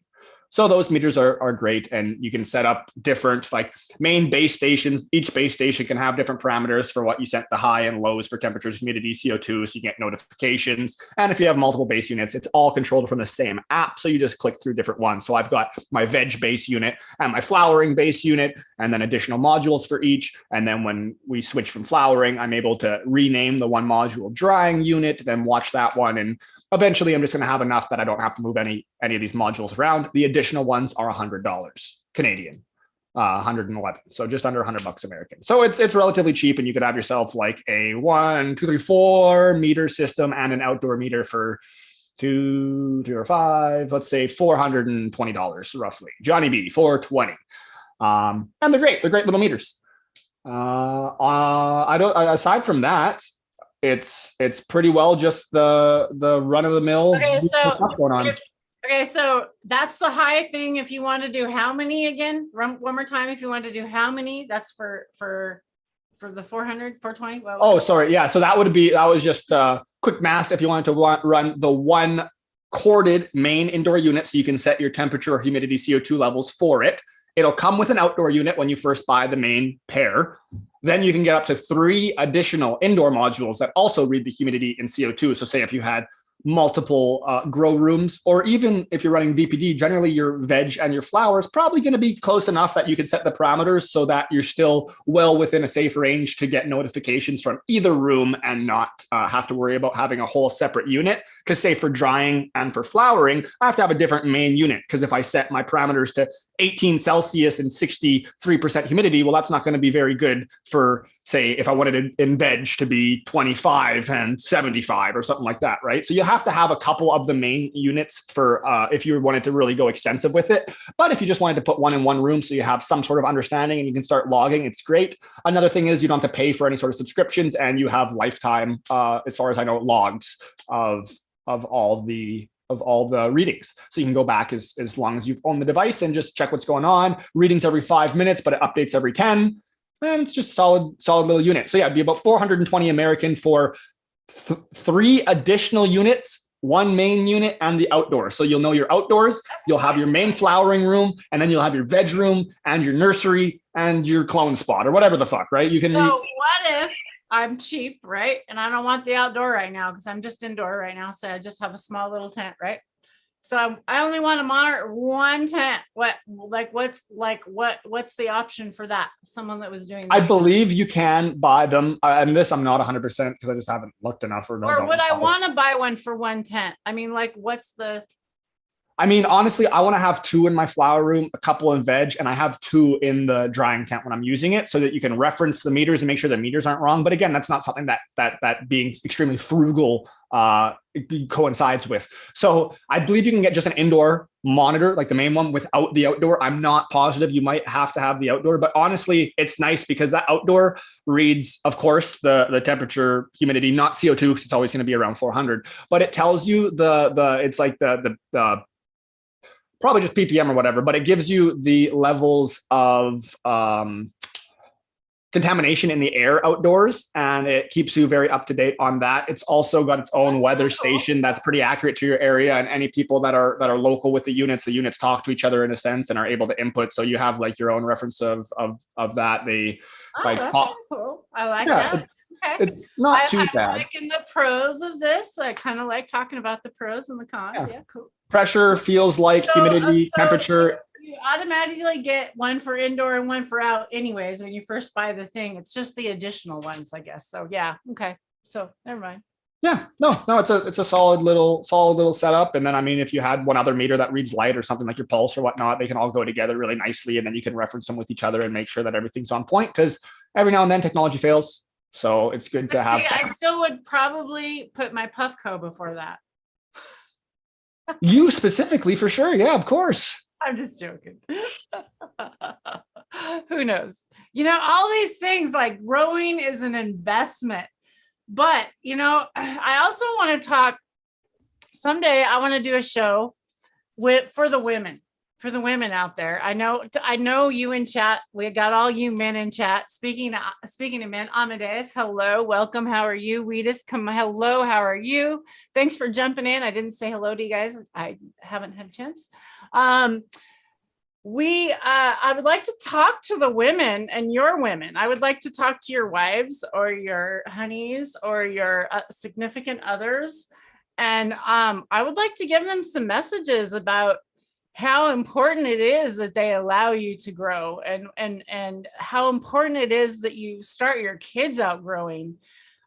So those meters are great, and you can set up different like main base stations. Each base station can have different parameters for what you set the high and lows for temperatures, humidity, CO2, so you get notifications. And if you have multiple base units, it's all controlled from the same app. So you just click through different ones. So I've got my veg base unit and my flowering base unit, and then additional modules for each. And then when we switch from flowering, I'm able to rename the one module drying unit, then watch that one. And eventually I'm just going to have enough that I don't have to move any of these modules around. The additional ones are $100 Canadian, 111. So just under $100 American. So it's relatively cheap, and you could have yourself like a 1, 2, 3, 4 meter system and an outdoor meter for 2 or 5, let's say $420 roughly. Johnny B, 420. And they're great. They're great little meters. Aside from that, it's pretty well just the run of the mill. Okay, so stuff going on. Okay, so that's the high thing. If you want to do how many again? One more time. If you want to do how many, that's for the 400, 420. Oh, sorry. Yeah. So that was just quick math. If you wanted to run the one corded main indoor unit, so you can set your temperature, humidity, CO2 levels for it. It'll come with an outdoor unit when you first buy the main pair. Then you can get up to 3 additional indoor modules that also read the humidity and CO2. So say if you had multiple grow rooms, or even if you're running VPD, generally your veg and your flower is probably going to be close enough that you can set the parameters so that you're still well within a safe range to get notifications from either room and not have to worry about having a whole separate unit. Because say for drying and for flowering, I have to have a different main unit, because if I set my parameters to 18 Celsius and 63% humidity. Well, that's not going to be very good for, say, if I wanted it in veg to be 25 and 75 or something like that, right? So you have to have a couple of the main units for if you wanted to really go extensive with it. But if you just wanted to put one in one room so you have some sort of understanding and you can start logging, it's great. Another thing is you don't have to pay for any sort of subscriptions, and you have lifetime, as far as I know, logs of all the readings. So you can go back as long as you've owned the device and just check what's going on. Readings every 5 minutes, but it updates every 10. And it's just solid little unit. So yeah, it'd be about 420 American for 3 additional units, 1 main unit and the outdoors. So you'll know your outdoors, you'll have your main flowering room, and then you'll have your veg room and your nursery and your clone spot or whatever the fuck, right? You can. So what if I'm cheap, right? And I don't want the outdoor right now because I'm just indoor right now. So I just have a small little tent, right? So I only want to monitor 1 tent. What's the option for that? Someone that was doing that. I believe you can buy them. And this, I'm not 100% because I just haven't looked enough. Or would I want to buy one for 1 tent? I mean, like, what's the... I mean, honestly, I want to have 2 in my flower room, a couple in veg, and I have 2 in the drying tent when I'm using it so that you can reference the meters and make sure the meters aren't wrong. But again, that's not something that being extremely frugal coincides with. So I believe you can get just an indoor monitor, like the main one, without the outdoor. I'm not positive. You might have to have the outdoor, but honestly, it's nice because that outdoor reads, of course, the temperature, humidity, not CO2, because it's always going to be around 400, but it tells you it's like the probably just ppm or whatever, but it gives you the levels of contamination in the air outdoors, and it keeps you very up to date on that. It's also got its own weather station that's pretty accurate to your area, and any people that are local with the units talk to each other in a sense and are able to input. So you have like your own reference of that. That's cool. I like that. Okay. It's not too bad. I'm liking the pros of this. I kind of like talking about the pros and the cons. Yeah, cool. Pressure, feels like, humidity, temperature. You automatically get one for indoor and one for out anyways when you first buy the thing. It's just the additional ones, I guess. So yeah, okay. So never mind. Yeah, no, it's a solid little setup. And then, I mean, if you had one other meter that reads light or something like your pulse or whatnot, they can all go together really nicely. And then you can reference them with each other and make sure that everything's on point, because every now and then technology fails. So it's good to have. I still would probably put my Puffco before that. You specifically, for sure. Yeah, of course. I'm just joking. Who knows? All these things, like growing is an investment. But, I also want to talk someday. I want to do a show for the women out there. I know you in chat. We got all you men in chat. Speaking of men, Amadeus, hello, welcome. How are you? Wheatus, hello. How are you? Thanks for jumping in. I didn't say hello to you guys. I haven't had a chance. I would like to talk to the women and your women. I would like to talk to your wives or your honeys or your significant others. And I would like to give them some messages about how important it is that they allow you to grow and how important it is that you start your kids out growing.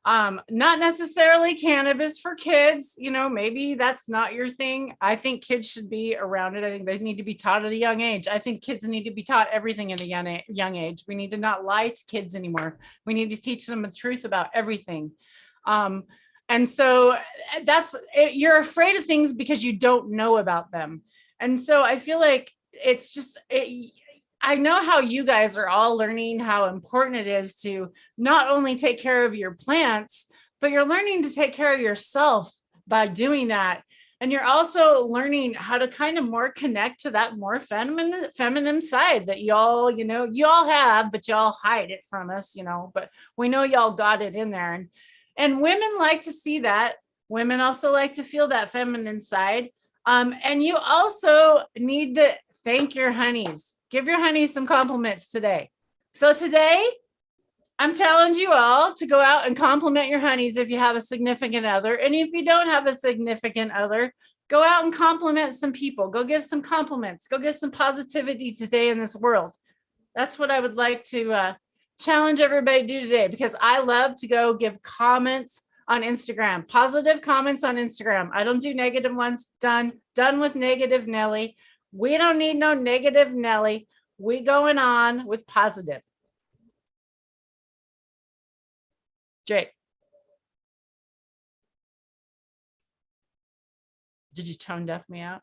Not necessarily cannabis for kids, maybe that's not your thing. I think kids should be around it. I think they need to be taught at a young age. I think kids need to be taught everything at a young age. We need to not lie to kids anymore. We need to teach them the truth about everything. And so you're afraid of things because you don't know about them. And so I feel like I know how you guys are all learning how important it is to not only take care of your plants, but you're learning to take care of yourself by doing that. And you're also learning how to kind of more connect to that more feminine side that y'all have, but y'all hide it from us, but we know y'all got it in there. And women like to see that. Women also like to feel that feminine side. And you also need to thank your honeys. Give your honeys some compliments today. So today, I'm challenging you all to go out and compliment your honeys if you have a significant other. And if you don't have a significant other, go out and compliment some people. Go give some compliments. Go give some positivity today in this world. That's what I would like to challenge everybody to do today, because I love to go give comments on Instagram, positive comments on Instagram. I don't do negative ones. Done with negative Nelly. We don't need no negative Nelly. We going on with positive. Jake. Did you tone deaf me out?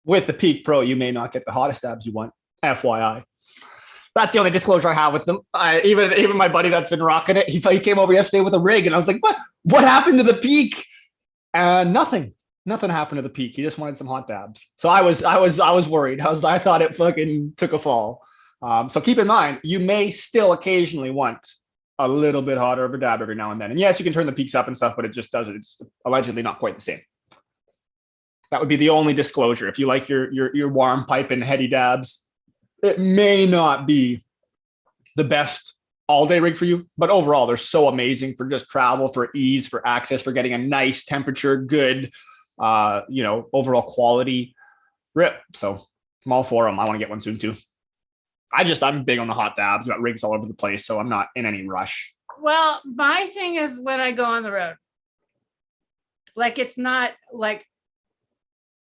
With the Peak Pro, you may not get the hottest abs you want. FYI. That's the only disclosure I have with them. Even my buddy that's been rocking it, he came over yesterday with a rig, and I was like, what happened to the Peak? And nothing happened to the Peak. He just wanted some hot dabs. So I was worried. I thought it fucking took a fall. So keep in mind, you may still occasionally want a little bit hotter of a dab every now and then. And yes, you can turn the peaks up and stuff, but it just doesn't. It's allegedly not quite the same. That would be the only disclosure. If you like your warm pipe and heady dabs, it may not be the best all-day rig for you, but overall, they're so amazing for just travel, for ease, for access, for getting a nice temperature, good, overall quality rip. So I'm all for them. I want to get one soon too. I'm big on the hot dabs. Got rigs all over the place, so I'm not in any rush. Well, my thing is when I go on the road, like it's not like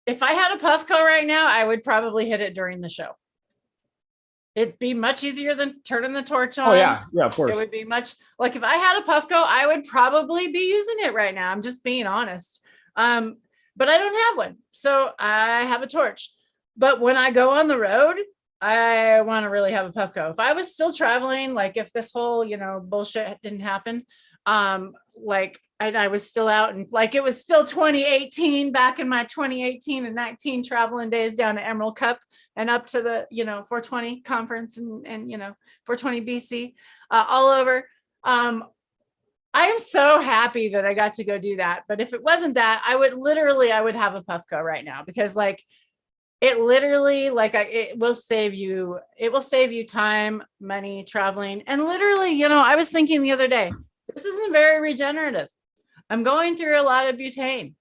if I had a Puffco right now, I would probably hit it during the show. It'd be much easier than turning the torch on. Oh yeah, of course. It would be much like if I had a Puffco, I would probably be using it right now. I'm just being honest. But I don't have one, so I have a torch. But when I go on the road, I want to really have a Puffco. If I was still traveling, like if this whole, bullshit didn't happen, I was still out and like it was still 2018 back in my 2018 and 19 traveling days down to Emerald Cup and up to the, 420 conference and 420 BC all over. I am so happy that I got to go do that. But if it wasn't that, I would have a Puffco right now because like, it literally it will save you time, money, traveling. And literally, I was thinking the other day, this isn't very regenerative. I'm going through a lot of butane.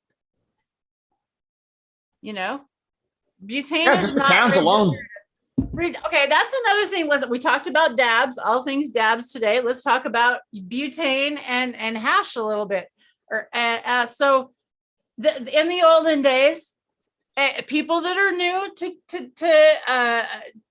Butane is not pounds alone. Okay, that's another thing. Listen, we talked about dabs, all things dabs today. Let's talk about butane and hash a little bit. In the olden days, people that are new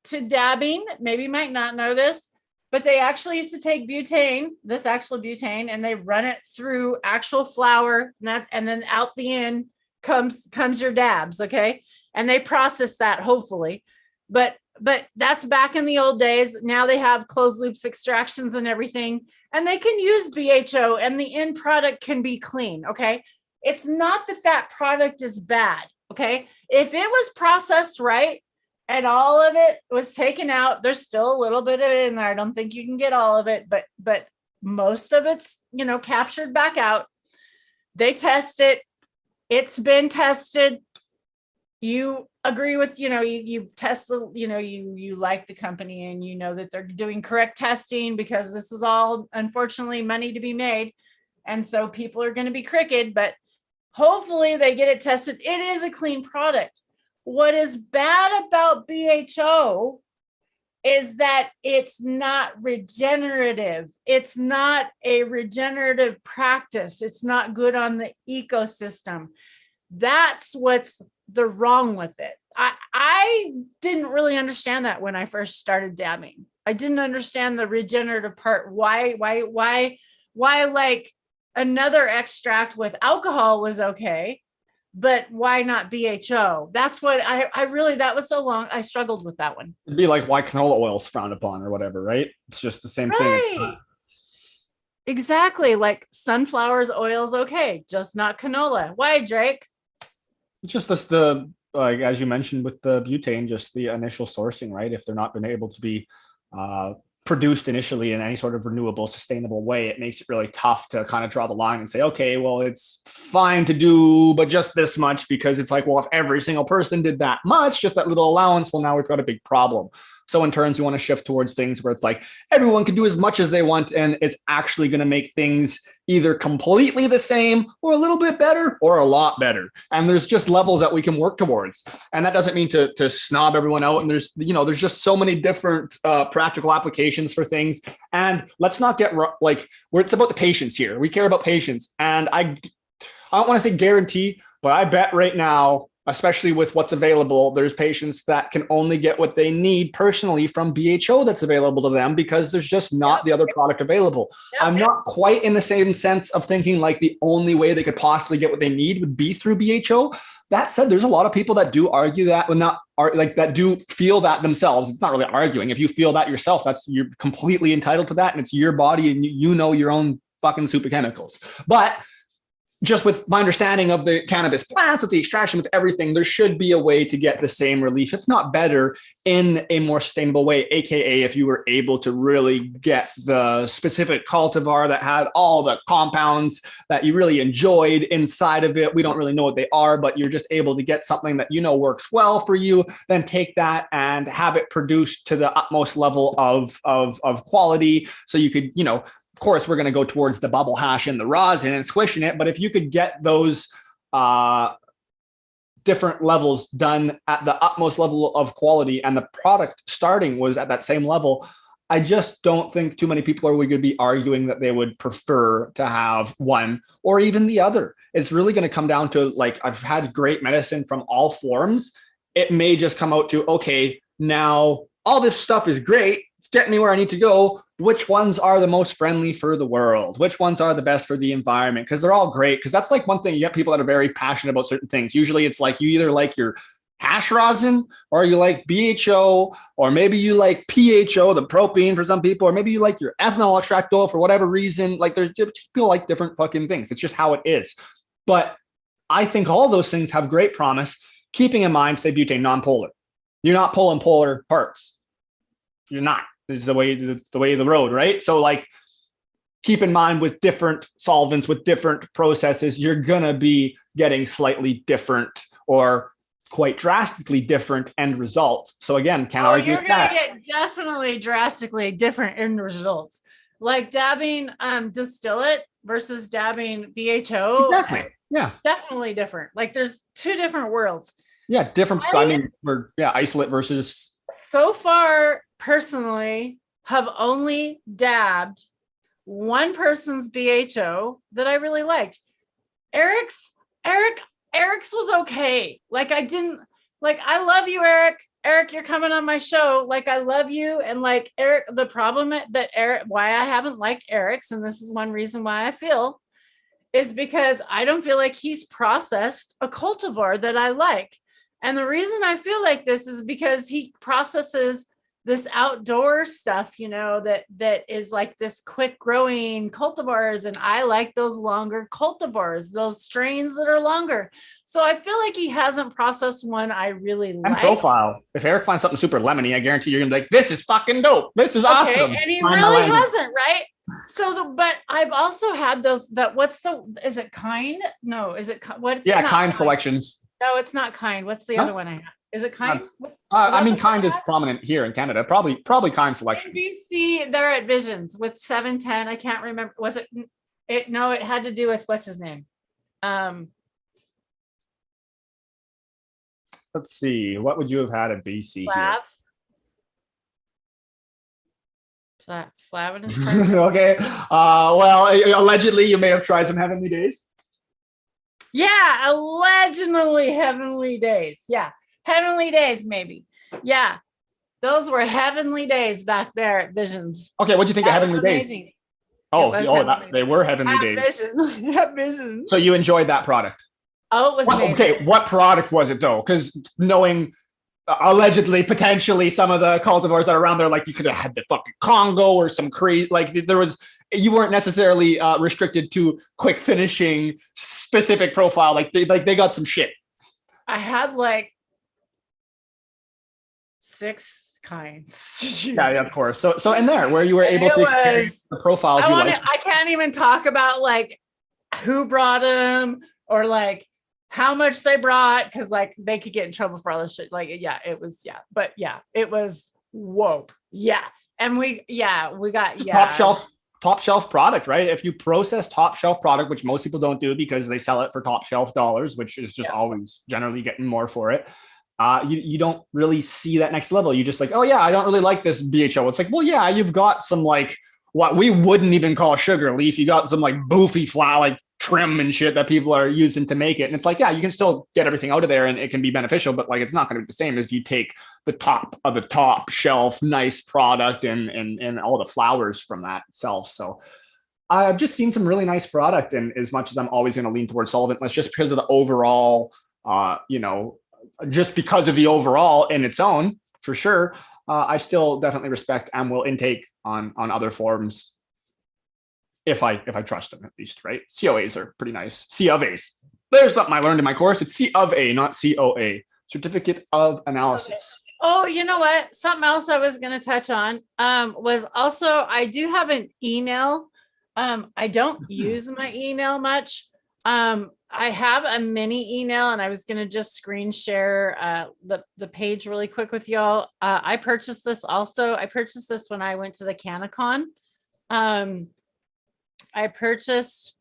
to dabbing maybe might not know this, but they actually used to take this actual butane, and they run it through actual flour, and then out the end comes your dabs, okay? And they process that hopefully, but that's back in the old days. Now they have closed loops extractions and everything, and they can use BHO, and the end product can be clean, okay? It's not that product is bad. Okay. If it was processed right and all of it was taken out, there's still a little bit of it in there. I don't think you can get all of it, but most of it's, captured back out. They test it. It's been tested. You agree with, you test the, you like the company and you know that they're doing correct testing because this is all unfortunately money to be made. And so people are going to be crooked, but hopefully they get it tested. It is a clean product. What is bad about BHO is that it's not regenerative. It's not a regenerative practice. It's not good on the ecosystem. That's what's the wrong with it. I didn't really understand that when I first started dabbing. I didn't understand the regenerative part. Why like another extract with alcohol was okay, but why not BHO? That's what that was so long. I struggled with that one. It'd be like why canola oil is frowned upon or whatever, right? It's just the same thing. Exactly. Like sunflower's oil is okay, just not canola. Why, Drake? It's just as you mentioned with the butane, just the initial sourcing, right? If they're not been able to be produced initially in any sort of renewable, sustainable way, it makes it really tough to kind of draw the line and say, okay, well, it's fine to do, but just this much, because it's like, well, if every single person did that much, just that little allowance, well, now we've got a big problem. So in turns, we want to shift towards things where it's like everyone can do as much as they want, and it's actually going to make things either completely the same or a little bit better or a lot better. And there's just levels that we can work towards. And that doesn't mean to snob everyone out. And there's just so many different practical applications for things. And let's not get where it's about the patients here. We care about patients. And I don't want to say guarantee, but I bet right now especially with what's available. There's patients that can only get what they need personally from BHO that's available to them because there's just not the other product available. I'm not quite in the same sense of thinking like the only way they could possibly get what they need would be through BHO. That said, there's a lot of people that do argue that, well, not like that do feel that themselves. It's not really arguing. If you feel that yourself, you're completely entitled to that, and it's your body, and you know your own fucking soup of chemicals. But just with my understanding of the cannabis plants, with the extraction, with everything, there should be a way to get the same relief, if not better, in a more sustainable way. AKA, if you were able to really get the specific cultivar that had all the compounds that you really enjoyed inside of it. We don't really know what they are, but you're just able to get something that you know works well for you, then take that and have it produced to the utmost level of quality. So you could, of course, we're going to go towards the bubble hash and the rosin and squishing it. But if you could get those different levels done at the utmost level of quality, and the product starting was at that same level, I just don't think too many people are going to be arguing that they would prefer to have one or even the other. It's really going to come down to, like, I've had great medicine from all forms. It may just come out to, okay, now all this stuff is great. It's getting me where I need to go. Which ones are the most friendly for the world? Which ones are the best for the environment? Because they're all great. Because that's like one thing, you get people that are very passionate about certain things. Usually it's like you either like your hash rosin, or you like BHO, or maybe you like PHO, the propane for some people, or maybe you like your ethanol extract oil for whatever reason. Like, there's people like different fucking things. It's just how it is. But I think all those things have great promise, keeping in mind, say, butane non-polar. You're not pulling polar parts. You're not. This is the way of the road, right? So, like, keep in mind, with different solvents, with different processes, you're gonna be getting slightly different or quite drastically different end results. So again, can't argue with that. You're gonna get definitely drastically different end results. Like dabbing distillate versus dabbing BHO. Exactly. Yeah. Definitely different. Like, there's two different worlds. Yeah, different. Isolate versus. So far, personally, have only dabbed one person's BHO that I really liked. Eric's was okay. Like, I love you, Eric. Eric, you're coming on my show. Like, I love you. And like, Eric, the problem why I haven't liked Eric's, and this is one reason why I feel, is because I don't feel like he's processed a cultivar that I like. And the reason I feel like this is because he processes this outdoor stuff, that is like this quick growing cultivars. And I like those longer cultivars, those strains that are longer. So I feel like he hasn't processed one I really like. And profile. If Eric finds something super lemony, I guarantee you're going to be like, this is fucking dope. This is awesome. And he really hasn't, right? So but I've also had those, is it Kind? No, is it what's Kind selections. No, it's not Kind. What's the other one I have? Is it Kind? Kind is prominent here in Canada. Probably Kind selection. BC, they're at Visions with 710. I can't remember. Was it? No, it had to do with what's his name. Let's see. What would you have had at BC Flav? here? Flav is okay. Well, allegedly you may have tried some Heavenly Days. Yeah, allegedly Heavenly Days. Yeah, Heavenly Days, maybe. Yeah, those were heavenly days back there at Visions. Okay, what do you think of Heavenly Days? Amazing. They were Heavenly Days. Visions. So you enjoyed that product? Oh, it was amazing. Okay, what product was it though? Because knowing allegedly, potentially, some of the cultivars that are around there, like, you could have had the fucking Congo or some crazy, like, you weren't necessarily restricted to quick finishing specific profile. Like they got some shit. I had like 6 kinds. Yeah, of course. So in there where you were able to experience the profiles I can't even talk about like who brought them or like how much they brought, because like they could get in trouble for all this shit. Like, it was whoa. Yeah. And we got top shelf product, right? If you process top shelf product, which most people don't do because they sell it for top shelf dollars, which is just always generally getting more for it. You don't really see that next level. You just like, oh yeah, I don't really like this BHO. It's like, well, yeah, you've got some like what we wouldn't even call sugar leaf. You got some like boofy flower, like trim and shit that people are using to make it. And it's like, yeah, you can still get everything out of there and it can be beneficial, but like, it's not going to be the same as you take the top of the top shelf, nice product and all the flowers from that itself. So I've just seen some really nice product. And as much as I'm always going to lean towards solventless, just because of the overall, just because of the overall in its own, for sure. I still definitely respect and will intake on other forms if I trust them, at least, right? COAs are pretty nice. C of A's. There's something I learned in my course. It's C of A, not COA. Certificate of Analysis. Okay. Oh, you know what? Something else I was going to touch on was also, I do have an email. I don't use my email much. I have a mini email and I was going to just screen share the page really quick with y'all. I purchased this also. I purchased this when I went to the CanaCon. I purchased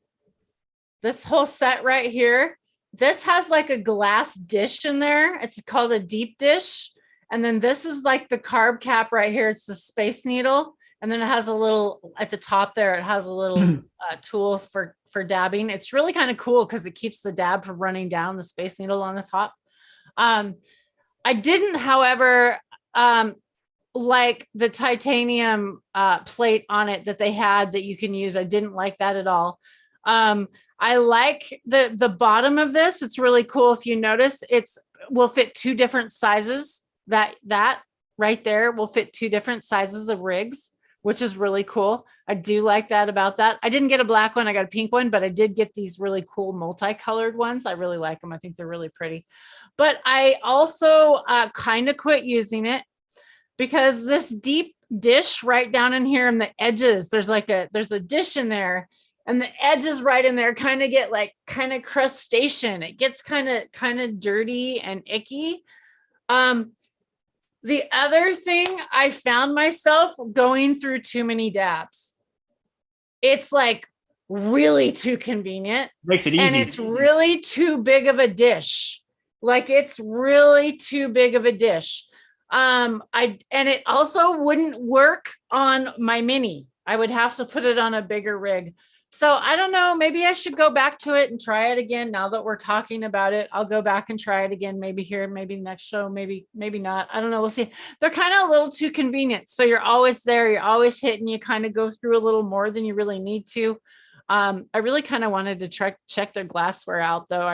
this whole set right here. This has like a glass dish in there. It's called a deep dish. And then this is like the carb cap right here. It's the Space Needle. And then it has a little at the top there. It has a little tools for dabbing. It's really kind of cool because it keeps the dab from running down the Space Needle on the top. I didn't, however, like the titanium plate on it that they had that you can use. I didn't like that at all. I like the bottom of this. It's really cool. If you notice, will fit two different sizes. That right there will fit two different sizes of rigs, which is really cool. I do like that about that. I didn't get a black one. I got a pink one, but I did get these really cool multicolored ones. I really like them. I think they're really pretty. But I also kind of quit using it because this deep dish right down in here and the edges, there's a dish in there and the edges right in there kind of get like kind of crustacean. It gets kind of dirty and icky. The other thing, I found myself going through too many dabs. It's like really too convenient. Makes it easy. And it's really too big of a dish. Like it's really too big of a dish. And it also wouldn't work on my mini. I would have to put it on a bigger rig. So I don't know, maybe I should go back to it and try it again. Now that we're talking about it, I'll go back and try it again. Maybe here, maybe next show, maybe not. I don't know. We'll see. They're kind of a little too convenient. So you're always there. You're always hitting. You kind of go through a little more than you really need to. I really kind of wanted to check their glassware out though.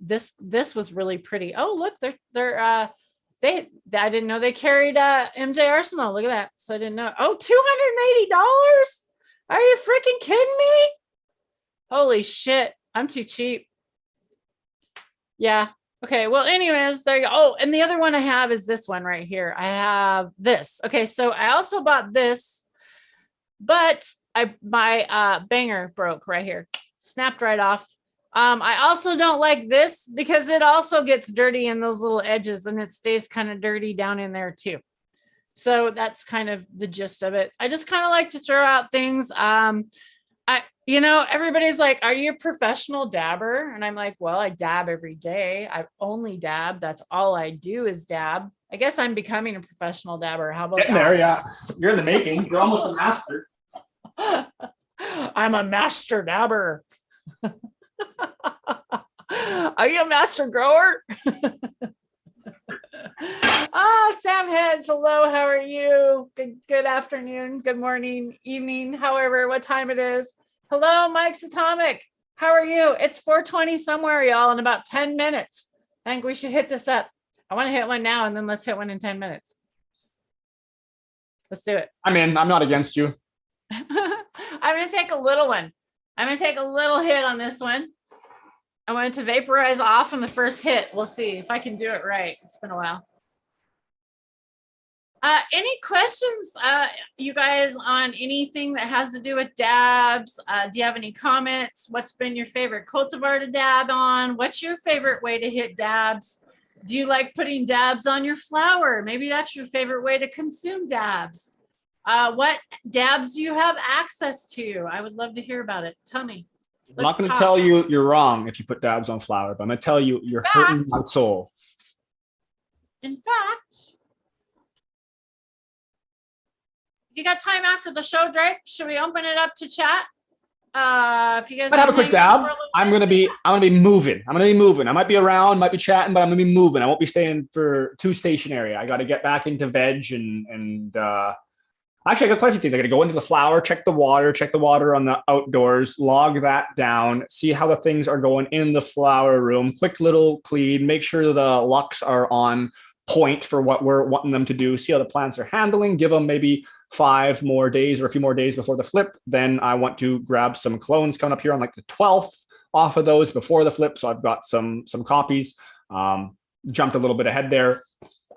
This was really pretty. Oh, look, I didn't know they carried MJ Arsenal. Look at that. So I didn't know. Oh, $280. Are you freaking kidding me? Holy shit. I'm too cheap. Yeah. Okay. Well, anyways, there you go. Oh, and the other one I have is this one right here. I have this. Okay. So I also bought this, but my banger broke right here. Snapped right off. I also don't like this because it also gets dirty in those little edges and it stays kind of dirty down in there too. So that's kind of the gist of it. I just kind of like to throw out things. Everybody's like, are you a professional dabber? And I'm like, well, I dab every day. I only dab. That's all I do is dab. I guess I'm becoming a professional dabber. How about Getting that? there, yeah. You're in the making. You're almost a master. I'm a master dabber. Are you a master grower? Sam Heads, hello, how are you? Good afternoon, good morning, evening, however, what time it is. Hello, Mike's Atomic. How are you? It's 4:20 somewhere, y'all, in about 10 minutes. I think we should hit this up. I want to hit one now and then let's hit one in 10 minutes. Let's do it. I'm in. I'm not against you. I'm going to take a little one. I'm going to take a little hit on this one. I want it to vaporize off in the first hit. We'll see if I can do it right. It's been a while. Any questions, you guys, on anything that has to do with dabs? Do you have any comments? What's been your favorite cultivar to dab on? What's your favorite way to hit dabs? Do you like putting dabs on your flower? Maybe that's your favorite way to consume dabs. What dabs do you have access to? I would love to hear about it. Tell me. I'm not going to tell you you're wrong if you put dabs on flour, but I'm going to tell you you're hurting my soul. In fact, you got time after the show, Drake? Should we open it up to chat? If you guys Might have a wanna quick hang out dab. for a little I'm bit, gonna be moving. I'm gonna be moving. I might be around, might be chatting, but I'm gonna be moving. I won't be staying for too stationary. I got to get back into veg and actually I got quite a few things. I got to go into the flower, check the water on the outdoors, log that down, see how the things are going in the flower room. Quick little clean, make sure the lux are on point for what we're wanting them to do. See how the plants are handling. Give them maybe 5 more days or a few more days before the flip. Then I want to grab some clones coming up here on like the 12th off of those before the flip. So I've got some copies. Jumped a little bit ahead there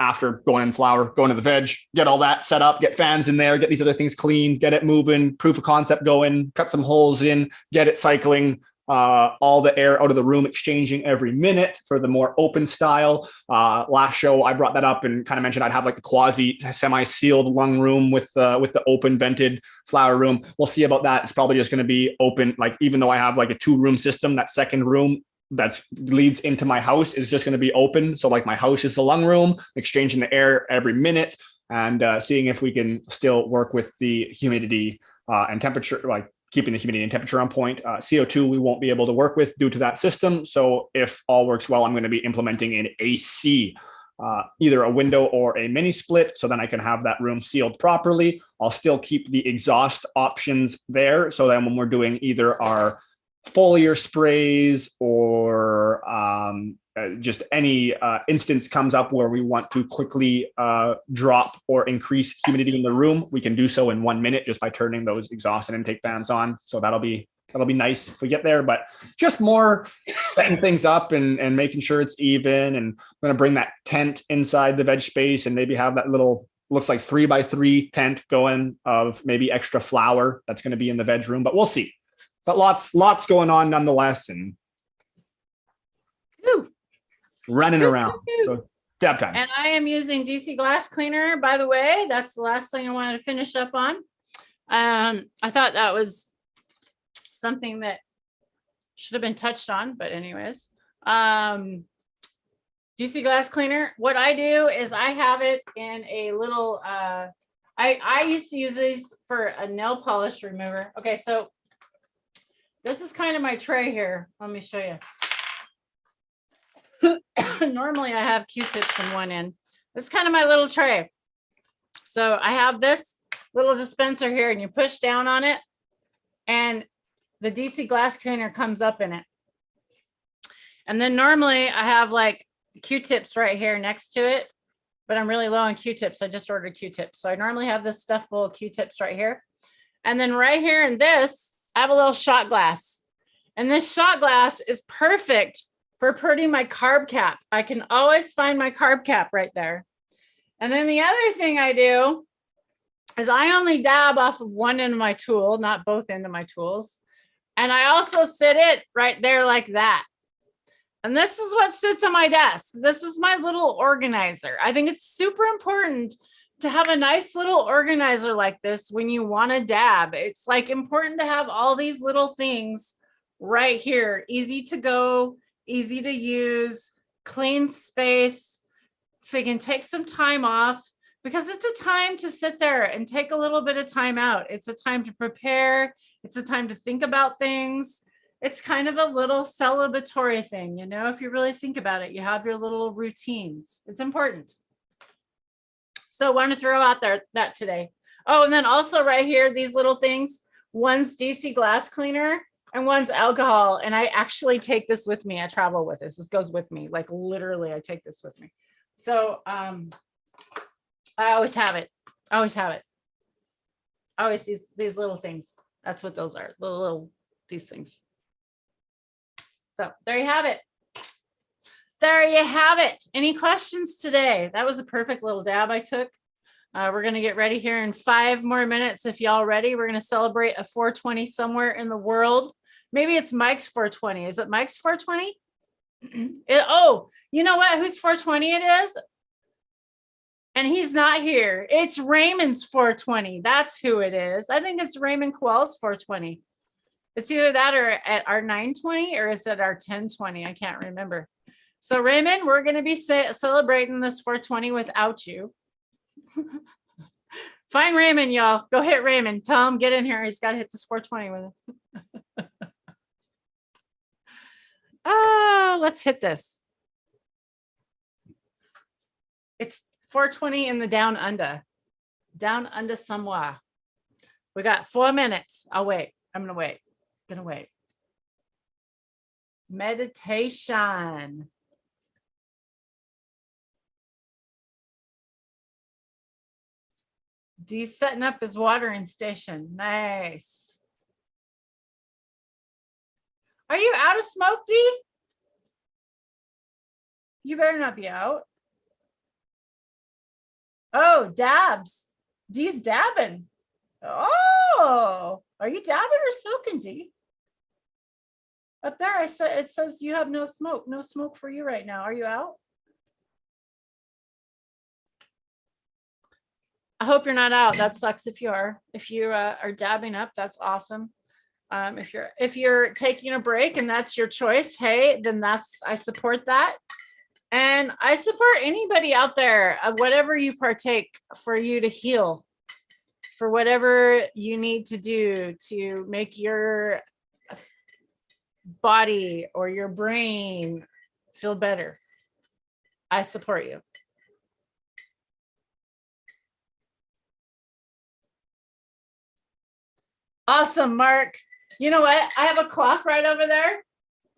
after going in flower, going to the veg, get all that set up, get fans in there, get these other things clean, get it moving, proof of concept going, cut some holes in, get it cycling, all the air out of the room exchanging every minute for the more open style. Last show I brought that up and kind of mentioned I'd have like the quasi semi-sealed lung room with the open vented flower room. We'll see about that. It's probably just going to be open. Like even though I have like a 2-room system, that second room that leads into my house is just going to be open. So like my house is the lung room, exchanging the air every minute and seeing if we can still work with the humidity and temperature, like keeping the humidity and temperature on point. CO2 we won't be able to work with due to that system. So if all works well, I'm going to be implementing an AC, either a window or a mini split, so then I can have that room sealed properly. I'll still keep the exhaust options there. So then when we're doing either our foliar sprays or just any instance comes up where we want to quickly drop or increase humidity in the room, we can do so in 1 minute just by turning those exhaust and intake fans on. So that'll be nice if we get there, but just more setting things up and making sure it's even. And I'm going to bring that tent inside the veg space and maybe have that little, looks like 3x3 tent going of maybe extra flower that's going to be in the veg room, but we'll see. But lots going on nonetheless, and running around. So dab time. And I am using DC glass cleaner, by the way. That's the last thing I wanted to finish up on. I thought that was something that should have been touched on, but anyways. DC glass cleaner. What I do is I have it in a little, I used to use these for a nail polish remover. Okay, so this is kind of my tray here. Let me show you. Normally I have Q-tips in one end. This is kind of my little tray. So I have this little dispenser here and you push down on it and the DC glass cleaner comes up in it. And then normally I have like Q-tips right here next to it, but I'm really low on Q-tips. I just ordered Q-tips. So I normally have this stuff full of Q-tips right here. And then right here in this, I have a little shot glass, and this shot glass is perfect for putting my carb cap. I can always find my carb cap right there. And then the other thing I do is I only dab off of one end of my tool, not both ends of my tools. And I also sit it right there like that. And this is what sits on my desk. This is my little organizer. I think it's super important to have a nice little organizer like this when you want to dab. It's like important to have all these little things right here. Easy to go, easy to use, clean space. So you can take some time off because it's a time to sit there and take a little bit of time out. It's a time to prepare. It's a time to think about things. It's kind of a little celebratory thing. You know, if you really think about it, you have your little routines. It's important. So I want to throw out there that today. Oh, and then also right here, these little things, one's DC glass cleaner and one's alcohol. And I actually take this with me. I travel with this. This goes with me. Like literally, I take this with me. So I always have it. I always have it. Always these little things. That's what those are. These things. So there you have it. There you have it. Any questions today? That was a perfect little dab I took. We're going to get ready here in 5 more minutes. If y'all ready, we're going to celebrate a 420 somewhere in the world. Maybe it's Mike's 420. Is it Mike's 420? Oh, you know what? Whose 420 it is? And he's not here. It's Raymond's 420. That's who it is. I think it's Raymond Coel's 420. It's either that or at our 920 or is it our 1020? I can't remember. So Raymond, we're going to be celebrating this 420 without you. Find Raymond, y'all. Go hit Raymond. Tell him get in here. He's got to hit this 420 with him. go. Let's hit this. It's 4:20 in the down under. Down under somewhere. We got 4 minutes. I'll wait. I'm gonna wait. Meditation. Dee's setting up his watering station. Nice. Are you out of smoke, Dee? You better not be out. Oh, dabs. Dee's dabbing. Oh, are you dabbing or smoking, Dee? Up there, it says you have no smoke. No smoke for you right now. Are you out? I hope you're not out. That sucks if you are. If you are dabbing up, that's awesome. If you're taking a break and that's your choice, hey, then I support that. And I support anybody out there, whatever you partake for you to heal, for whatever you need to do to make your body or your brain feel better. I support you. Awesome, Mark. You know what? I have a clock right over there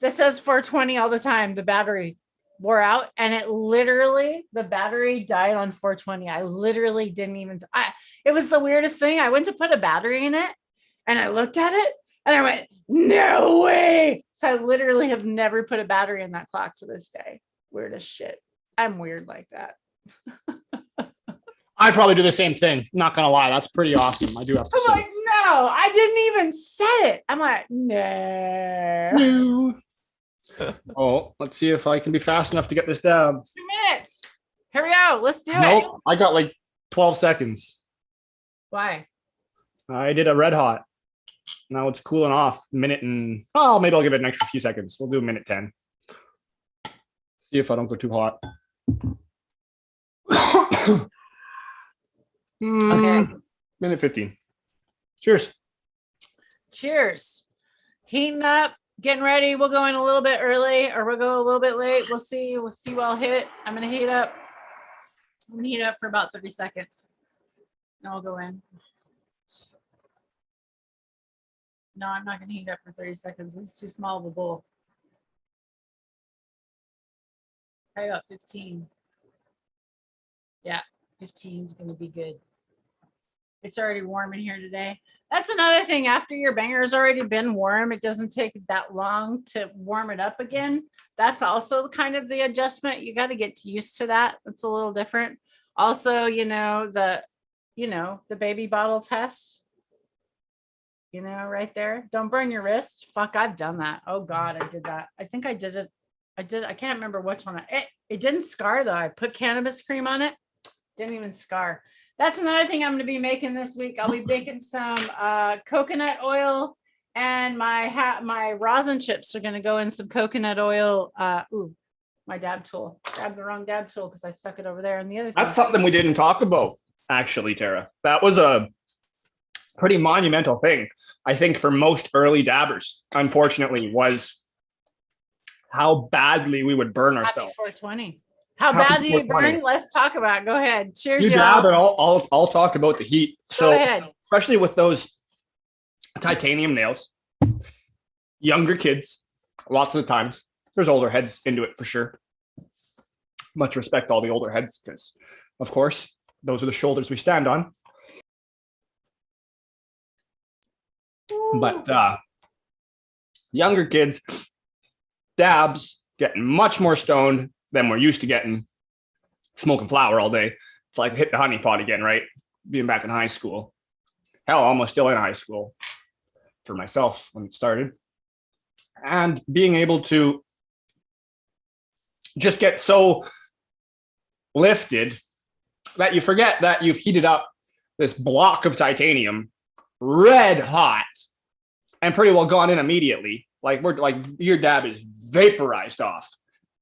that says 4:20 all the time. The battery wore out and the battery died on 4:20. I literally didn't even, it was the weirdest thing. I went to put a battery in it and I looked at it and I went, no way. So I literally have never put a battery in that clock to this day. Weird as shit. I'm weird like that. I probably do the same thing. Not gonna lie, that's pretty awesome. I do have to say. I'm like, no, I didn't even set it. I'm like, no. Oh, let's see if I can be fast enough to get this dab. 2 minutes. Here we go. Let's do it. Nope, I got like 12 seconds. Why? I did a red hot. Now it's cooling off. Maybe I'll give it an extra few seconds. We'll do a minute 10. See if I don't go too hot. Okay. Minute 15. Cheers. Cheers. Heating up, getting ready. We'll go in a little bit early or we'll go a little bit late. We'll see what I'll hit. I'm going to heat up. I'm going to heat up for about 30 seconds. And I'll go in. No, I'm not going to heat up for 30 seconds. This is too small of a bowl. Probably about 15. Yeah, 15 is going to be good. It's already warm in here today. That's another thing. After your banger's already been warm, it doesn't take that long to warm it up again. That's also kind of the adjustment. You got to get used to that. It's a little different. Also, the baby bottle test, right there. Don't burn your wrist. Fuck, I've done that. Oh God, I did that. I think I did it. I can't remember which one. It didn't scar though. I put cannabis cream on it. Didn't even scar. That's another thing I'm going to be making this week. I'll be baking some coconut oil, and my rosin chips are going to go in some coconut oil. My dab tool. Grabbed the wrong dab tool because I stuck it over there. And the other thing. That's something we didn't talk about, actually, Tara. That was a pretty monumental thing, I think, for most early dabbers, unfortunately, was how badly we would burn ourselves. Happy 420. How bad do you burn? Let's talk about it. Go ahead. Cheers, you y'all. dab, and I'll talk about the heat. Go ahead. Especially with those titanium nails, younger kids, lots of the times, there's older heads into it for sure. Much respect to all the older heads because, of course, those are the shoulders we stand on. But younger kids, dabs, getting much more stoned than we're used to getting, smoking flower all day. It's like hit the honey pot again, right? Being back in high school. Hell, almost still in high school for myself when it started. And being able to just get so lifted that you forget that you've heated up this block of titanium red hot and pretty well gone in immediately. Like your dab is vaporized off.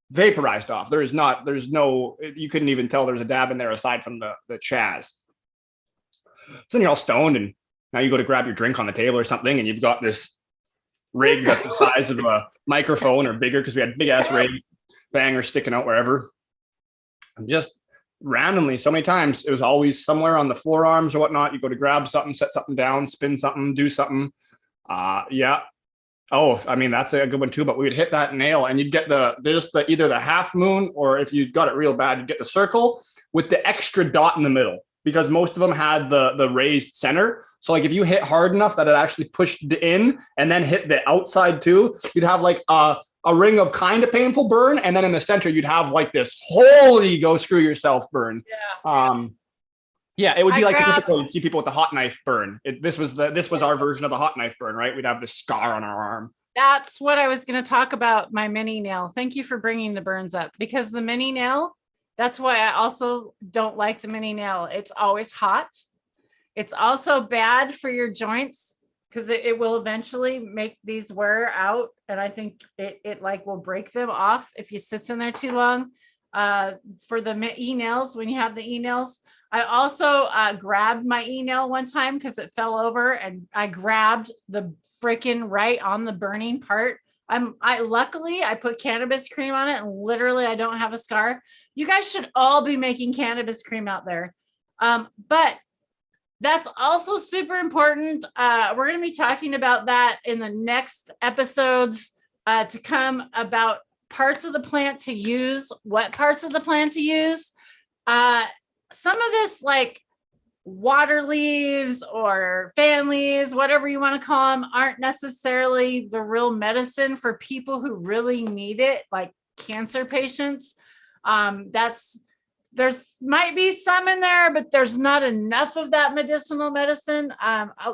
There's no, you couldn't even tell there's a dab in there aside from the chaz. So then you're all stoned and now you go to grab your drink on the table or something and you've got this rig that's the size of a microphone or bigger, because we had big ass rig banger sticking out wherever. And just randomly, so many times, it was always somewhere on the forearms or whatnot. You go to grab something, set something down, spin something, do something. Yeah. Oh, I mean, that's a good one too, but we would hit that nail and you'd get either the half moon, or if you got it real bad, you'd get the circle with the extra dot in the middle, because most of them had the raised center. So like if you hit hard enough that it actually pushed in and then hit the outside too, you'd have like a ring of kind of painful burn. And then in the center, you'd have like this holy go screw yourself burn. Yeah, it would be typical. You'd see people with the hot knife burn. This was our version of the hot knife burn, right? We'd have this scar on our arm. That's what I was going to talk about, my mini nail. Thank you for bringing the burns up, because the mini nail, that's why I also don't like the mini nail. It's always hot. It's also bad for your joints, because it will eventually make these wear out. And I think it like will break them off if you sit in there too long. For the e-nails, when you have the e-nails, I also grabbed my e-nail one time because it fell over, and I grabbed the freaking right on the burning part. Luckily I put cannabis cream on it, and literally I don't have a scar. You guys should all be making cannabis cream out there. But that's also super important. We're going to be talking about that in the next episodes to come, about parts of the plant to use, what parts of the plant to use. Some of this, like water leaves or fan leaves, whatever you want to call them, aren't necessarily the real medicine for people who really need it, like cancer patients. There's might be some in there, but there's not enough of that medicinal medicine.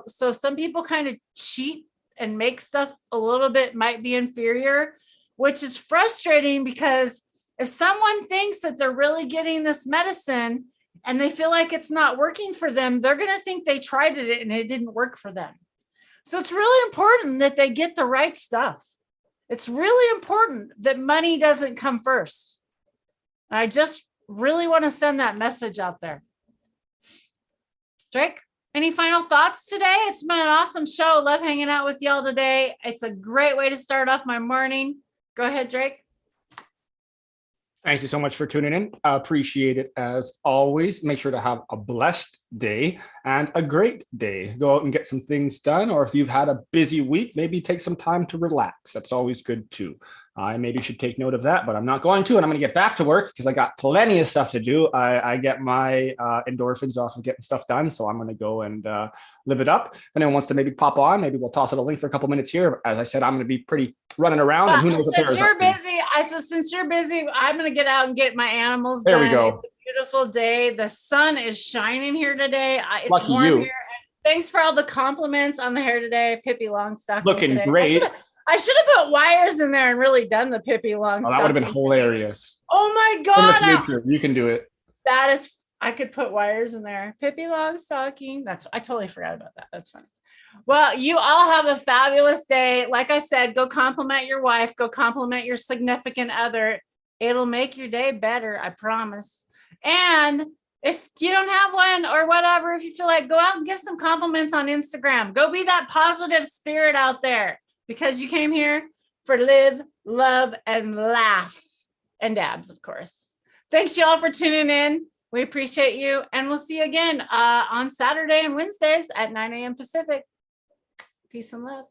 So some people kind of cheat and make stuff a little bit might be inferior, which is frustrating, because if someone thinks that they're really getting this medicine and they feel like it's not working for them, they're going to think they tried it and it didn't work for them. So it's really important that they get the right stuff. It's really important that money doesn't come first. And I just really want to send that message out there. Drake, any final thoughts today? It's been an awesome show. Love hanging out with y'all today. It's a great way to start off my morning. Go ahead, Drake. Thank you so much for tuning in. I appreciate it as always. Make sure to have a blessed day and a great day. Go out and get some things done. Or if you've had a busy week, maybe take some time to relax. That's always good too. I maybe should take note of that, but I'm not going to, and I'm going to get back to work because I got plenty of stuff to do. I get my endorphins off of getting stuff done, so I'm going to go and live it up. If anyone wants to maybe pop on, maybe we'll toss out a link for a couple minutes here. As I said, I'm going to be pretty running around, and who knows what since you're busy. I said, since you're busy, I'm going to get out and get my animals done. There we go. It's a beautiful day. The sun is shining here today. It's Lucky warm you. here. Thanks for all the compliments on the hair today. Pippi Longstocking Looking today. great. I should have put wires in there and really done the Pippi Longstocking. Oh, that would have been hilarious. Oh my God. You can do it. That is, I could put wires in there. Pippi Longstocking. I totally forgot about that. That's funny. Well, you all have a fabulous day. Like I said, go compliment your wife. Go compliment your significant other. It'll make your day better. I promise. And if you don't have one or whatever, if you feel like, go out and give some compliments on Instagram. Go be that positive spirit out there, because you came here for live, love, and laugh, and dabs, of course. Thanks y'all for tuning in. We appreciate you. And we'll see you again on Saturday and Wednesdays at 9 a.m. Pacific. Peace and love.